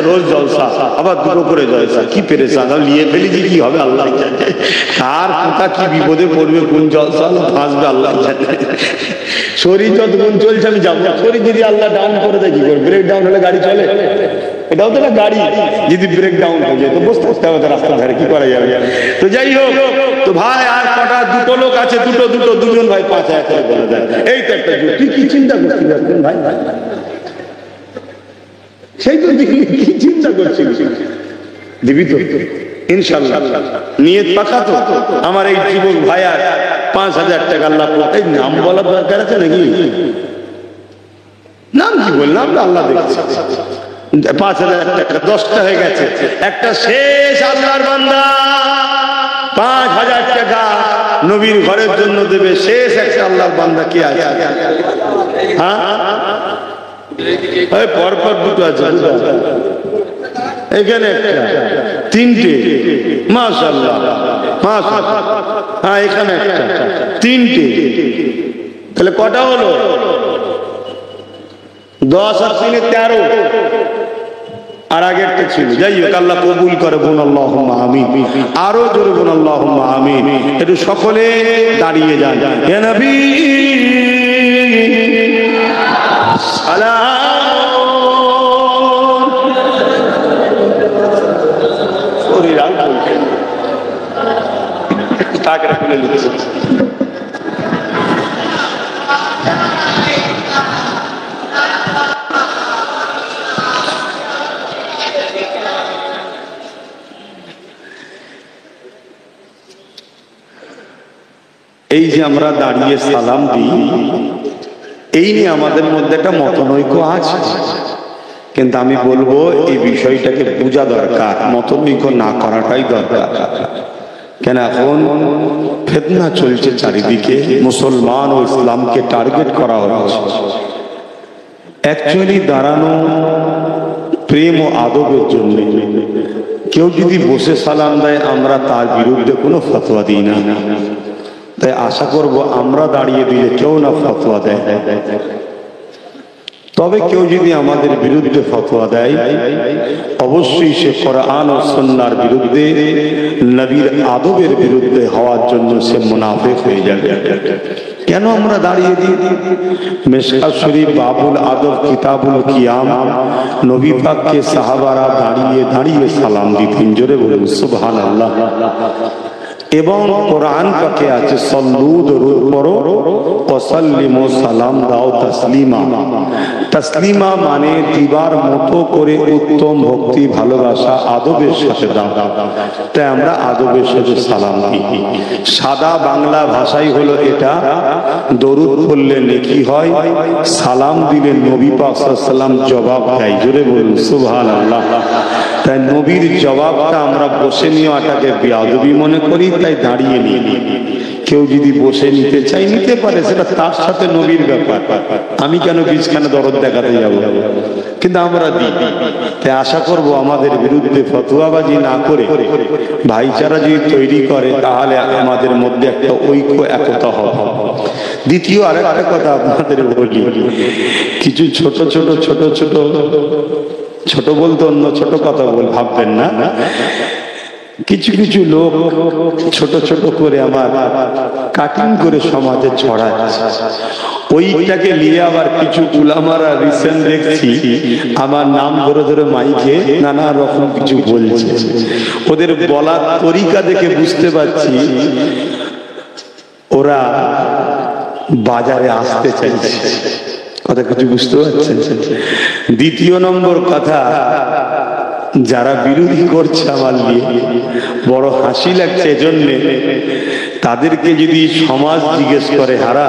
S1: রোজ জলসা, আবার দুটো করে জলসা, কি পেরেছান নিয়ে ফেলেছি, কি হবে আল্লাহ জানে, কার কোথা কি বিপদে পড়বে, কোন জলসা ফাঁসবে আল্লাহ জানে। শরীর যতক্ষণ চলছে আমি যাবো, শরীর যদি আল্লাহ ডাউন করে দেয় কি করে? ব্রেক ডাউন হলে গাড়ি চলে? এটাও তো না, গাড়ি যদি ব্রেক ডাউন হয়ে যায় তো বসতে বসতে হবে রাস্তা ধারে, কি করা যাবে? তো যাই হোক, তো ভাই আর কটা দুটো লোক আছে, দুজন ভাই 5000 করে বলে দেয়, এই তো একটা। তুই কি চিন্তা করছিস ভাই? সেই তো কি চিন্তা করছিস? দিবি তো ইনশাল্লাহ, নিয়ত পাকা তো? আমার এই যুবক ভাই আর 5000 টাকা আল্লাহ, এই নাম বলার দরকার আছে নাকি? নাম কি বললাম, আল্লাহ দেখছে। 5000 টাকা 10টা হয়ে গেছে, একটা শেষ আল্লাহর বান্দা 5000 টাকা নবীর ঘরের জন্য দেবে, শেষ একটা আল্লাহর বান্দা কি আছে? হ্যাঁ পরপর দুটো আছে, এখানে একটা, 3টে, মাশাআল্লাহ মাশাআল্লাহ। হ্যাঁ এখানে একটা, 3টে, তাহলে কটা হলো? 10 আর 3 13, আর আগেরটা ছিল। যাই হোক, আল্লাহ কবুল করে, বোন আল্লাহুম্মা আমিন। আরো জোরে বোন আল্লাহুম্মা আমিন। একটু সকলে দাঁড়িয়ে যান। হে নবী সালাম, শরীর আর বলছে তাকে খুলে নিচ্ছে। এই যে আমরা দাঁড়িয়ে সালাম দিই, এই নিয়ে আমাদের মধ্যে একটা মতনৈক্য আছে। কিন্তু আমি বলবো এই বিষয়টাকে বোঝা দরকার, মতৈক্য না করাটাই দরকার। কেন এখন ফিতনা চলছে চারিদিকে, মুসলমান ও ইসলামকে টার্গেট করা হচ্ছে। অ্যাকচুয়ালি দাঁড়ানো প্রেম ও আদবের জন্য। কেউ যদি বসে সালাম দেয় আমরা তার বিরুদ্ধে কোনো ফতোয়া দিই না, তাই আশা করব আমরা দাঁড়িয়ে দিলে কেউ না ফতোয়া দেয়। তবে কেউ যদি আমাদের বিরুদ্ধে ফতোয়া দেয় অবশ্যই সে কোরআন ও সুন্নাহর বিরুদ্ধে, নবীর আদবের বিরুদ্ধে হওয়ার জন্য সে মুনাফিক হয়ে যাবে। কেন আমরা দাঁড়িয়ে দিই? মিশকাত শরীফ বাবুল আদব কিতাবুল কিয়াম, নবী পাককে সাহাবারা দাঁড়িয়ে দাঁড়িয়ে সালাম দিতেন। জোরে বলুন সুবহানাল্লাহ। এবং কোরআন পাকে আছে সল্লু দরুদ পড়ো ওয়া সাল্লিমু, সালাম দাও তাসলিমা। তাসলিমা মানে দিবার মতো করে উত্তম ভক্তি ভালোবাসা আদবের সাথে দাও। তাই আমরা আদবের সাথে সালাম দিই। সাদা বাংলা ভাষাই হলো এটা। দরুদ পড়লে নেকি হয়, সালাম দিলে নবী পাক সাল্লাল্লাহু আলাইহি ওয়াসাল্লাম জবাব দেয়। জোরে বলুন সুবহানাল্লাহ। তাই নবীর জবাবটা আমরা বসে নেওয়াটাকে বেয়াদবি মনে করি, তাই দাঁড়িয়ে নিই। কেউ যদি বসে নিতে চাই নিতে পারে, সেটা তার সাথে নবীর ব্যাপার। আমি কেন বীজখানে দরদ দেখাতে যাব? কিন্তু আমরা দিই। তাই আশা করব আমাদের বিরুদ্ধে ফতোয়াবাজি না করে ভাইচারা যদি তৈরি করে তাহলে আমাদের মধ্যে একটা ঐক্য একতা হবে। দ্বিতীয় আরেকটা কথা আপনাদের বলি, কিছু ছোট ছোট ছোট ছোট ছোট বলতে অন্য ছোট কথা ভাববেন না, কিছু কিছু লোক ছোট ছোট করে আমার কাটিং করে সমাজে ছড়ায়। ওইটাকে নিয়ে আবার কিছু উলামারা রিসেন্ট দেখছি আমার নাম ধরে ধরে মাইকে নানা রকম কিছু বলছে। ওদের বলার তরিকা দেখে বুঝতে পারছি ওরা বাজারে আসতে চাইছে। কথা কিছু বুঝতে পারছেন? দ্বিতীয় নম্বর কথা, যারা বিরোধী করছে আমার নিয়ে বড় হাসি লাগছে। এজন্য তাদেরকে যদি সমাজ জিজ্ঞেস করে, হারা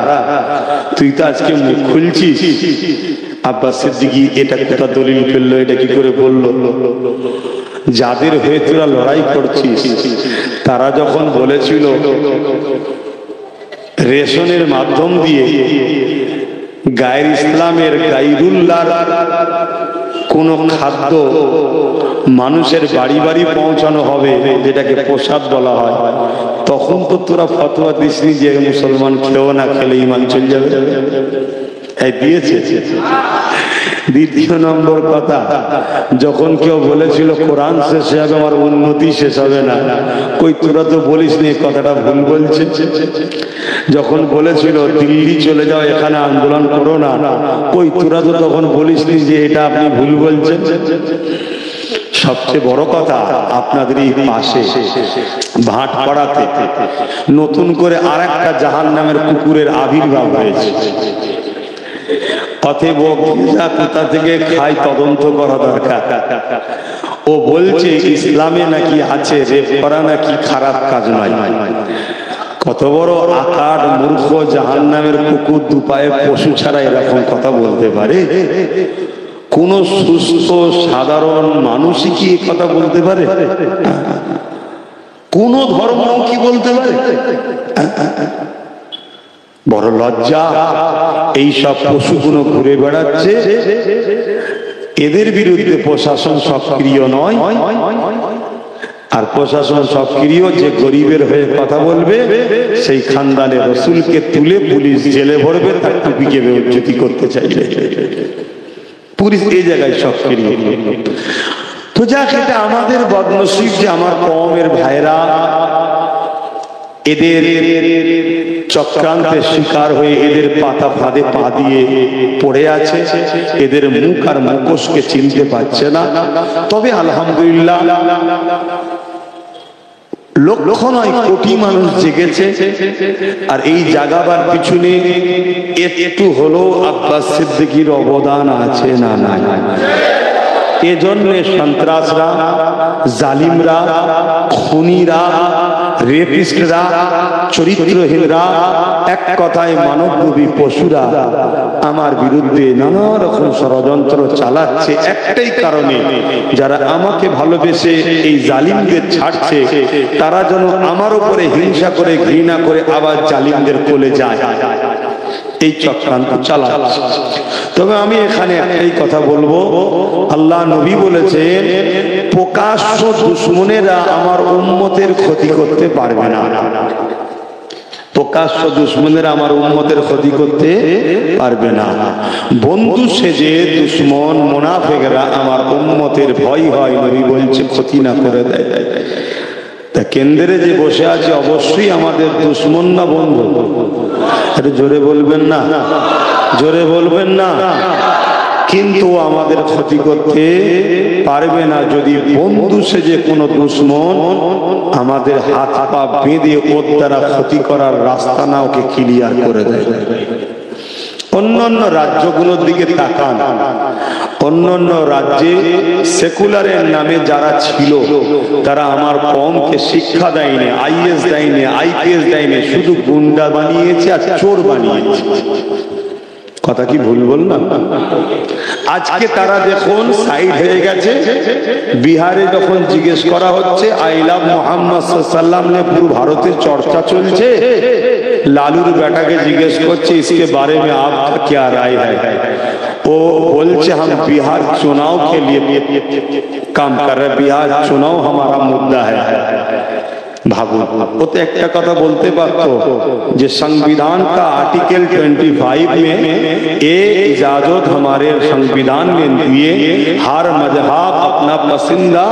S1: তুই তো আজকে মুখ খুলছিস, আব্বাস সিদ্দিকী এটা কোথা দলিল ফেললো, এটা কি করে বললো? যাদের হয়ে তোরা লড়াই করছিস তারা যখন বলেছিল রেশনের মাধ্যম দিয়ে গায়ের ইসলামের গায়রুল্লাহর কোন খাদ্য মানুষের বাড়ি বাড়ি পৌঁছানো হবে, যেটাকে প্রসাদ বলা হয়, তখন তো তোরা ফতোয়া দিসনি যে মুসলমান খেয়েও না খেলে ঈমান চলে যাবে। এই দিয়েছে। দ্বিতীয় নম্বর কথা, যখন কেউ বলেছিল কোরআন শেষ হবে আমার উন্নতি শেষ হবে না, কই তোরা তো বলিস নি কথাটা ভুল বলছে। যখন বলেছিল দিল্লি চলে যাও এখানে আন্দোলন করো না, কই তোরা তো তখন বলিস নি যে এটা আপনি ভুল বলছেন। সবচেয়ে বড় কথা, আপনাদের এই পাশে ভাটপাড়াতে নতুন করে আরেকটা জাহান্নামের কুকুরের আবির্ভাব হয়েছে। অতএব কোথা থেকে খায় তদন্ত করা দরকার। ও বলছে ইসলামে নাকি আছে রেপ করা নাকি খারাপ কাজ নয়। কত বড় আকার মূর্খ জাহান্নামের কুকুর, দুপায়ে পশু ছাড়া এরকম কথা বলতে পারে? কোন সুস্থ সাধারণ মানুষই কি কথা বলতে পারে? কোন ধর্ম কি বলতে পারে? বড় লজ্জা। এইসব পশুগুলো ঘুরে বেড়াচ্ছে, এদের বিরুদ্ধে প্রশাসন সক্রিয় নয়। আর প্রশাসন সক্রিয় যে গরিবের হয়ে কথা বলবে সেই খানদানে রসুলকে তুলে পুলিশ জেলে ভরবে, তার টুপিকে বেইজ্জতি করতে চাইবে। পুলিশ এই জায়গায় সক্রিয়। তো যাক, এটা আমাদের বদনসিব যে আমার কওমের ভাইরা এদের চক্রান্তের শিকার হয়ে এদের পাতা ফাঁদে পা দিয়ে পড়ে আছে। এদের মুখ আর মুখোশকে চিনতে পারছে না। তবে আলহামদুলিল্লাহ লক্ষ নয় কোটি মানুষ জেগেছে। আর এই জাগাবার পিছনে একটু হলো আব্বাস সিদ্দিকীর অবদান আছে না নাই? এজন্য সন্ত্রাসরা, জালিমরা, খুনিরা, রেপিস্টরা, চরিত্রহীনরা, এক কথায় মানবরূপী পশুরা আমার বিরুদ্ধে নানা রকম ষড়যন্ত্র চালাচ্ছে একটাই কারণে, যারা আমাকে ভালোবেসে এই জালিমদের ছাড়ছে তারা যেন আমার উপরে হিংসা করে, ঘৃণা করে আবার জালিমদের কোলে যায়, এই চক্রান্ত চালাচ্ছে। তবে আমি এখানে একটাই কথা বলবো, আল্লাহ নবী বলেছেন প্রকাশ্য দুশমনেরা আমার উম্মতের ক্ষতি করতে পারবে না। প্রকাশ্য দুশমনেরা আমার উম্মতের ক্ষতি করতে পারবে না। বন্ধু সেজে দুশমন মুনাফিকরা আমার উম্মতের ভয় হয়, নবী বলছে ক্ষতি না করে দেয়। তা কেন্দ্রে যে বসে আছে অবশ্যই আমাদের দুশমন না বন্ধু? একটু জোরে বলবেন না, জোরে বলবেন না। কিন্তু আমাদের ক্ষতি করতে পারবে না যদি বন্ধু সেজে কোনো দুশমন আমাদের হাত পা বেঁধে ওর দ্বারা ক্ষতি করার রাস্তা না ওকে ক্লিয়ার করে দেয়। অন্যান্য রাজ্যগুলোর দিকে তাকান, অন্যান্য রাজ্যে সেকুলারের নামে যারা ছিল তারা আমার কমকে শিক্ষা দেয়নি, আইএস দেয়নি, আইপিএস দেয়নি, শুধু গুন্ডা বানিয়েছে আর চোর বানিয়েছে। কথা কি ভুল বললাম? আজকে তারা দেখুন সাইড হয়ে গেছে। বিহারে যখন জিজ্ঞেস করা হচ্ছে আই লাভ মোহাম্মদ সাল্লাল্লাহু আলাইহি পুরো ভারতে চর্চা চলছে, লালুর বেটাকে জিজ্ঞেস করছে इसके बारे में आपका क्या राय है? वो बोलছে हम बिहार चुनाव के लिए काम कर रहे, बिहार चुनाव हमारा मुद्दा है। भागो, वो तो एक कथा बोलते पारतो जे संविधान का आर्टिकल 25 में ये इजाजत हमारे संविधान ने दिए, हर मजहब अपना पसंदीदा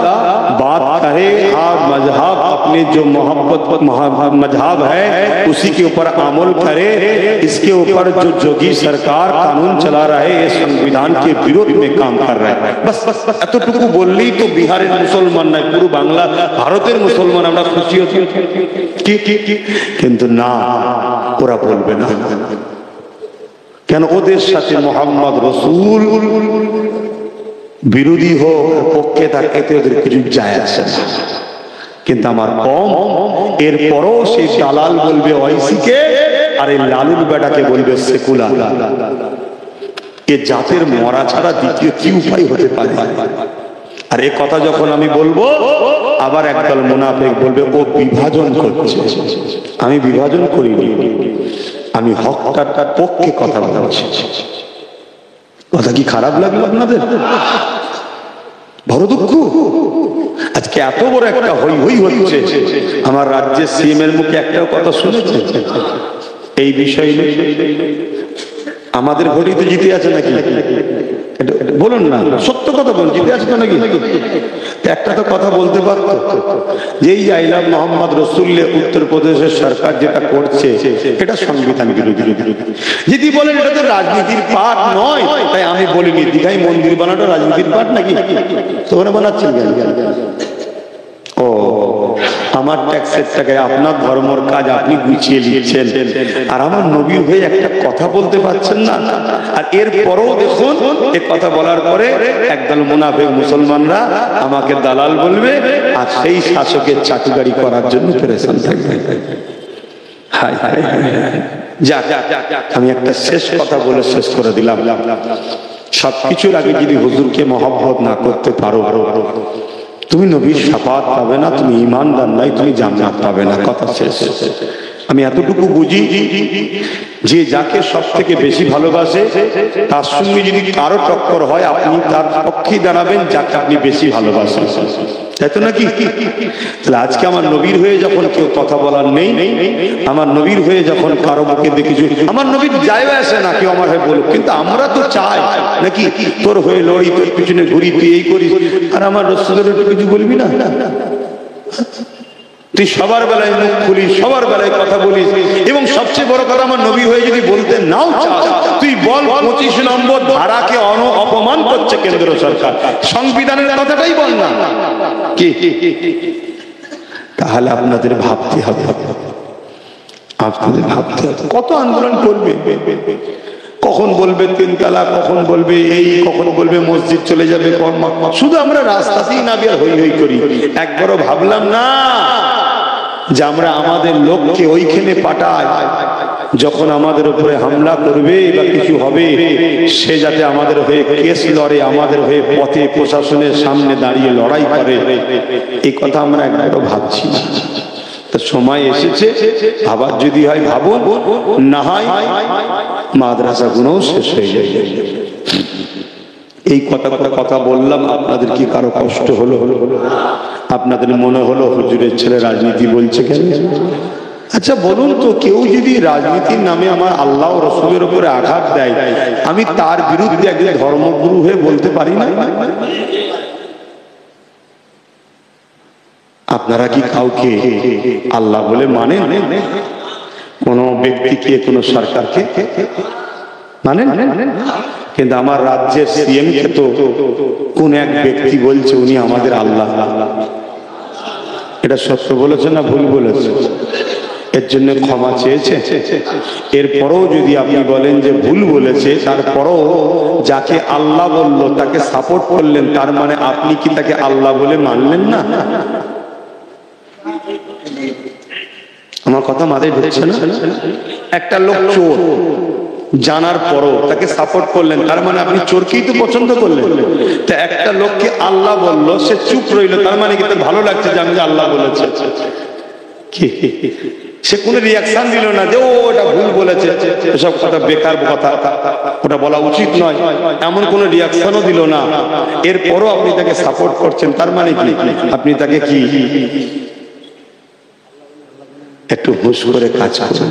S1: बात कहे, हर मजहब अपने जो मोहब्बत मजहब है उसी के ऊपर अमल करे। इसके ऊपर जो जोगी सरकार कानून चला रहा है ये संविधान के विरोध में काम कर रहा है। बस এতটুকু বললেই তো বিহারের মুসলমান নয়, পুরো বাংলা ভারতের মুসলমান আমরা খুশি হচ্ছি। কিন্তু না, ওরা বলবে না। কেন? ওদের সাথে মোহাম্মদ রসুল বিরোধী হোক পক্ষে থাকে ওদের কিছু যায় আসে না। কিন্তু আমার কম এরপরও সেই দালাল বলবে ওয়াইসিকে, আর এই লালুর বেটাকে বলবে সেকুলার। এ জাতের মরা ছাড়া দ্বিতীয় কি উপায় হতে পারে? আর এই কথা যখন আমি বলবো আবার একদল মুনাফিক বলবে ও বিভাজন করছে। আমি বিভাজন করিনি, আমি হকটার পক্ষে কথা বলছি। কথা কি খারাপ লাগলো আপনাদের? বড় দুঃখ। আজকে এত বড় একটা হই হই হচ্ছে, আমার রাজ্যের সিএম এর মুখে একটা কথা শুনেছে এই বিষয়ে? আমাদের ভোটই তো জিতে আছে নাকি? বলুন না, সত্য কথা বলুন, জিতে আছে তো নাকি? একটা তো কথা বলতে পারতো যে এই আই লাভ মোহাম্মদ রসুল্লাহ উত্তরপ্রদেশের সরকার যেটা করছে এটা সংবিধান বিরোধী। যদি বলেন এটা তো রাজনীতির পার্ট নয়, তাই আমি বলিনি দীঘায় মন্দির বানানো রাজনীতির পার্ট নাকি? তো ওরা বানাচ্ছেন ও আমার ট্যাক্সের টাকায় আপনার ধর্মের কাজ আপনি গুছিয়ে নিচ্ছেন, আর আমার নবীর হয়ে একটা কথা বলতে পারছেন না। আর এরপরও দেখুন এই কথা বলার পরে একদল মুনাফিক মুসলমানরা আমাকে দালাল বলবে, আর সেই শাসকের চাটুকারি করার জন্য পেরেশান থাকবে। হায় হায়, যাক আমি একটা শেষ কথা বলে শেষ করে দিলাম। সবকিছুর আগে যদি হুজুরকে মহব্বত না করতে পারো তুমি নবীর শাফাত পাবে না, তুমি ঈমানদার নাই, তুমি জান্নাত পাবে না। কথা শেষ। আমি এতটুকু বুঝি যে যাকে সব থেকে বেশি ভালোবাসে তার সঙ্গে যদি কারো টক্কর হয় আপনি তার পক্ষে দাঁড়াবেন যাকে আপনি বেশি ভালোবাসেন, তাই তো নাকি? তাহলে আজকে আমার নবীর হয়ে যখন কেউ কথা বলার নেই, আমার নবীর হয়ে যখন কারো মুখে দেখেছি, আমার নবীর যায় আসে না কেউ আমার হয়ে বলুক, কিন্তু আমরা তো চাই নাকি তোর হয়ে লড়ি, তোর পিছনে ঘুরি, তুই এই করিস, আর আমার রসুলের কিছু বলবি না? তুই সবার বেলায় মুখ খুলিস, সবার বেলায় কথা বলিস, এবং সবচেয়ে বড় কথা আমার নবী হয়ে যদি বলতে নাও চাস তুই বল 25 নম্বর ধারাকে অপমান করছে কেন্দ্র সরকার, সংবিধানের কথাটাই বল না কি? তাহলে আপনাদের ভাবতে হবে, আপনাদের ভাবতে হবে কত আন্দোলন করবে। কখন বলবে 3 তালাক, কখন বলবে এই, কখন বলবে মসজিদ চলে যাবে, শুধু আমরা রাস্তাতেই না বের হই হই করি। একবারও ভাবলাম না যে আমরা আমাদের লোককে ওইখানে পাঠাই, যখন আমাদের উপরে হামলা করবে বা কিছু হবে সে যাতে আমাদের হয়ে কেস লড়ে, আমাদের হয়ে পথে প্রশাসনের সামনে দাঁড়িয়ে লড়াই করে। এই কথা আমরা একবারও ভাবছি না। তো সময় এসেছে, আবার যদি হয় ভাবো, না হয় মাদ্রাসা গুলোও শেষ হয়ে যাবে। এই কথা বললাম, আপনাদের কি কারো কষ্ট হলো? আপনাদের মনে হলো হুজুরের ছেলে রাজনীতি বলছে কেন? আচ্ছা বলুন তো, কেউ যদি রাজনীতির নামে আমার আল্লাহ ও রাসূলের উপরে আঘাত দেয়, আমি তার বিরুদ্ধে একজন ধর্মগুরু হয়ে বলতে পারি না? আপনারা কি কাউকে আল্লাহ বলে মানেন? কোন ব্যক্তিকে, কোন সরকারকে মানেন? কিন্তু আমার রাজ্যের সিএম কে তো কোন এক ব্যক্তি বলছে উনি আমাদের আল্লাহ। এটা সত্য বলেছে না ভুল বলেছে? এর জন্য ক্ষমা চেয়েছে। এরপরও যদি আপনি বলেন যে ভুল বলেছে, তারপরও যাকে আল্লাহ বললো তাকে সাপোর্ট করলেন, তার মানে আপনি কি তাকে আল্লাহ বলে মানলেন না? আমার কথা মাথায় ঢুকছে না? একটা লোক চোর জানার পরও তাকে সাপোর্ট করলেন, তার মানে আপনি চোরকেই তো পছন্দ করলেন। তা একটা লোককে আল্লাহ বললো, সে চুপ রইল, তার মানে কি তার ভালো লাগছে যে আমি যে আল্লাহ বলেছে? কি সে কোনো রিয়াকশন দিল না যে ও ওটা ভুল বলেছে, এসব কথা বেকার কথা, ওটা বলা উচিত নয়, এমন কোনো রিয়াকশনও দিল না। এরপরও আপনি তাকে সাপোর্ট করছেন, তার মানে কি আপনি তাকে কি? একটু হুঁশ করে কাজ করুন।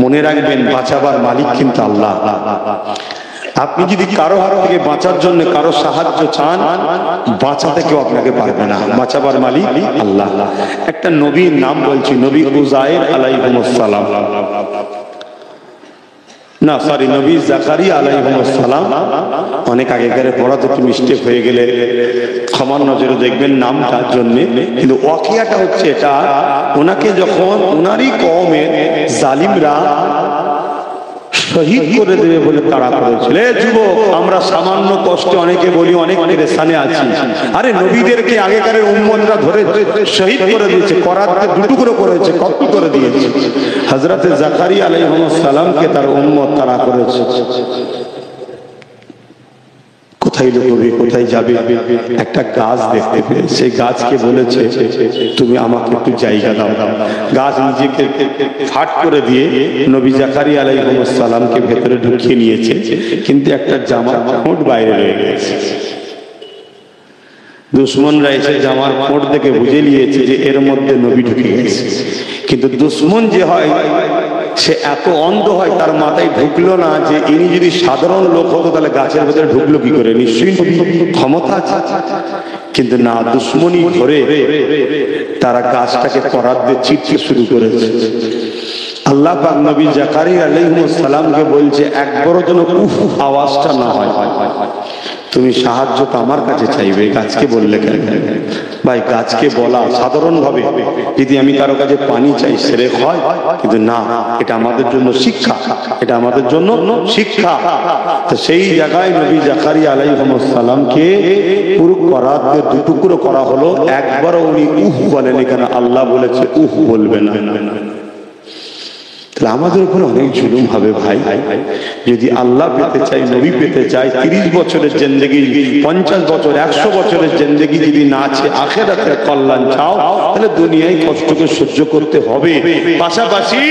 S1: মনে রাখবেন, বাঁচাবার মালিক কিন্তু আল্লাহ। আপনি যদি কারো হাত থেকে বাঁচার জন্য কারো সাহায্য চান, বাঁচাতে কেউ আপনাকে পারবে না, বাঁচাবার মালিক আল্লাহ। একটা নবীর নাম বলছি, নবী উযায়ের আলাইহিস সালাম, না সরি নবী জাকারিয়া আলাইহিস সালাম। অনেক আগেকার পড়া তো মিস্টেক হয়ে গেলে ক্ষমার নজরে দেখবেন নামটার জন্য, কিন্তু ওয়াকিয়াটা হচ্ছে এটা, ওনাকে যখন ওনারই কওমের জালিমরা শহীদ করে দেবে বলে তাড়া করেছিল। যুবক, আমরা সামান্য কষ্টে অনেকে বলি অনেক পেরেশানে আছি, আরে নবীদেরকে আগেকার উম্মতরা ধরে শহীদ করে দিয়েছে, করাতে দুটুকরো করেছে, কত করে দিয়েছে। হযরতে জাকারিয়া আলাইহিস সালামকে তার উম্মত তাড়া করেছে। কোথায় লুকোবে, কোথায় যাবে? একটা গাছ দেখতে পেয়ে সেই গাছকে বলেছে, তুমি আমাকে একটু জায়গা দাও। গাছ নিজেকে ফাট করে দিয়ে নবী জাকারিয়া আলাইহিস সালামকে ভেতরে ঢুকিয়ে নিয়েছে, কিন্তু একটা জামার খোঁট বাইরে রয়ে গেছে। দুশ্মনরা এসে জামার খোঁট দেখে বুঝে নিয়েছে যে এর মধ্যে নবী ঢুকে গেছে। কিন্তু দুশ্মন যে হয় সে এত অন্ধ হয়, তার মাথায় ঢুকলো না যে ইনি যদি সাধারণ লোক হতো তাহলে গাছের ভেতরে ঢুকলো কি করে, নিশ্চয়ই ক্ষমতা আছে। কিন্তু না, দুশ্মনী ধরে তারা গাছটাকে করাত দিয়ে ছিটতে শুরু করেছে। আল্লাহ পাক নবী জাকারিয়া আলাইহিস সালামকে বলছে, একবারও যেন উফ আওয়াজটা না হয়, তুমি সাহায্য তো আমার কাছে চাইবে, গাছকে বললে কেন? ভাই, গাছকে বলা সাধারণ ভাবে যদি আমি কারো কাছে পানি চাই সেরে হয়, কিন্তু না, এটা আমাদের জন্য শিক্ষা, এটা আমাদের জন্য শিক্ষা। তো সেই জায়গায় নবী জাকারিয়া আলাইহিস সালামকে পুরো করাত দিয়ে দুটুকরো করা হলো। একবারও উনি উহ বলেন, এখানে আল্লাহ বলেছে উহ বলবে না। তাহলে আমাদের উপরে অনেক জুলুম হবে ভাই। যদি আল্লাহ পেতে চাই, নবী পেতে চাই, 30 বছরের জিন্দেগি, 50 বছর, 100 বছরের জিন্দেগি যদি না আছে, আখিরাতের কল্যাণ চাও, তাহলে দুনিয়ায় কষ্টকে সহ্য করতে হবে। পাশাপাশি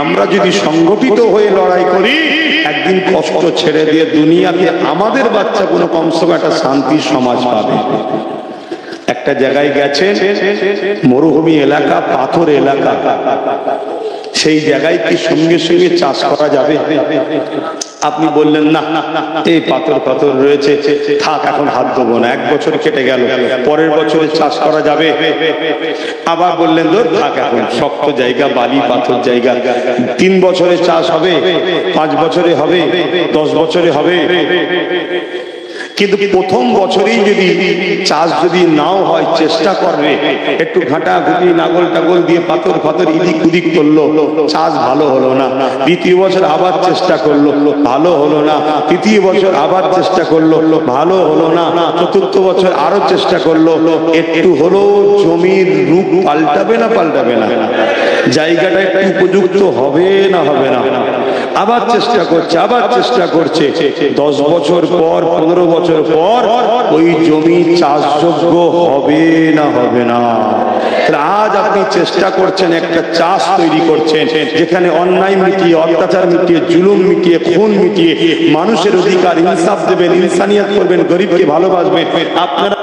S1: আমরা যদি সংগঠিত হয়ে লড়াই করি, একদিন কষ্ট ছেড়ে দিয়ে দুনিয়াতে আমাদের বাচ্চা কোনো কমসে কম একটা শান্তির সমাজ পাবে। একটা জায়গায় গেছে, মরুভূমি এলাকা, পাথর এলাকা, সেই জায়গায় কি সঙ্গে সঙ্গে চাষ করা যাবে? আপনি বললেন না, এই পাথর পাথর রয়েছে, থাক, এখন হাত দেবো না। 1 বছর কেটে গেল, পরের বছরে চাষ করা যাবে। আবার বললেন ধর থাক, এখন শক্ত জায়গা, বালি পাথর জায়গা, 3 বছরে চাষ হবে, 5 বছরে হবে, 10 বছরে হবে। কিন্তু প্রথম বছরেই যদি চাষ যদি নাও হয়, চেষ্টা করবে, একটু ঘাটাঘুটি নাগল টাগল দিয়ে পাথর ফাথর ইদিক উদিক করলো, চাষ ভালো হলো না। দ্বিতীয় বছর আবার চেষ্টা করলো, ভালো হলো না। তৃতীয় বছর আবার চেষ্টা করলো, ভালো হলো না। চতুর্থ বছর আরো চেষ্টা করলো, একটু হলো জমির রূপ পাল্টাবে না পাল্টাবে না, জায়গাটা একটু উপযুক্ত হবে না হবে না, আবার চেষ্টা করছে, আবার চেষ্টা করছে। 10 বছর পর 15 বছর পর ওই জমি চাষযোগ্য হবে না হবে না। আজ আপনি চেষ্টা করছেন, একটা চাষ তৈরি করছেন যেখানে অন্যায় মিটিয়ে, অত্যাচার মিটিয়ে, জুলুম মিটিয়ে, খুন মিটিয়ে মানুষের অধিকার ইনসাফ দেবেন, ইনসানিয়ত করবেন, গরিবকে ভালোবাসবেন। আপনারা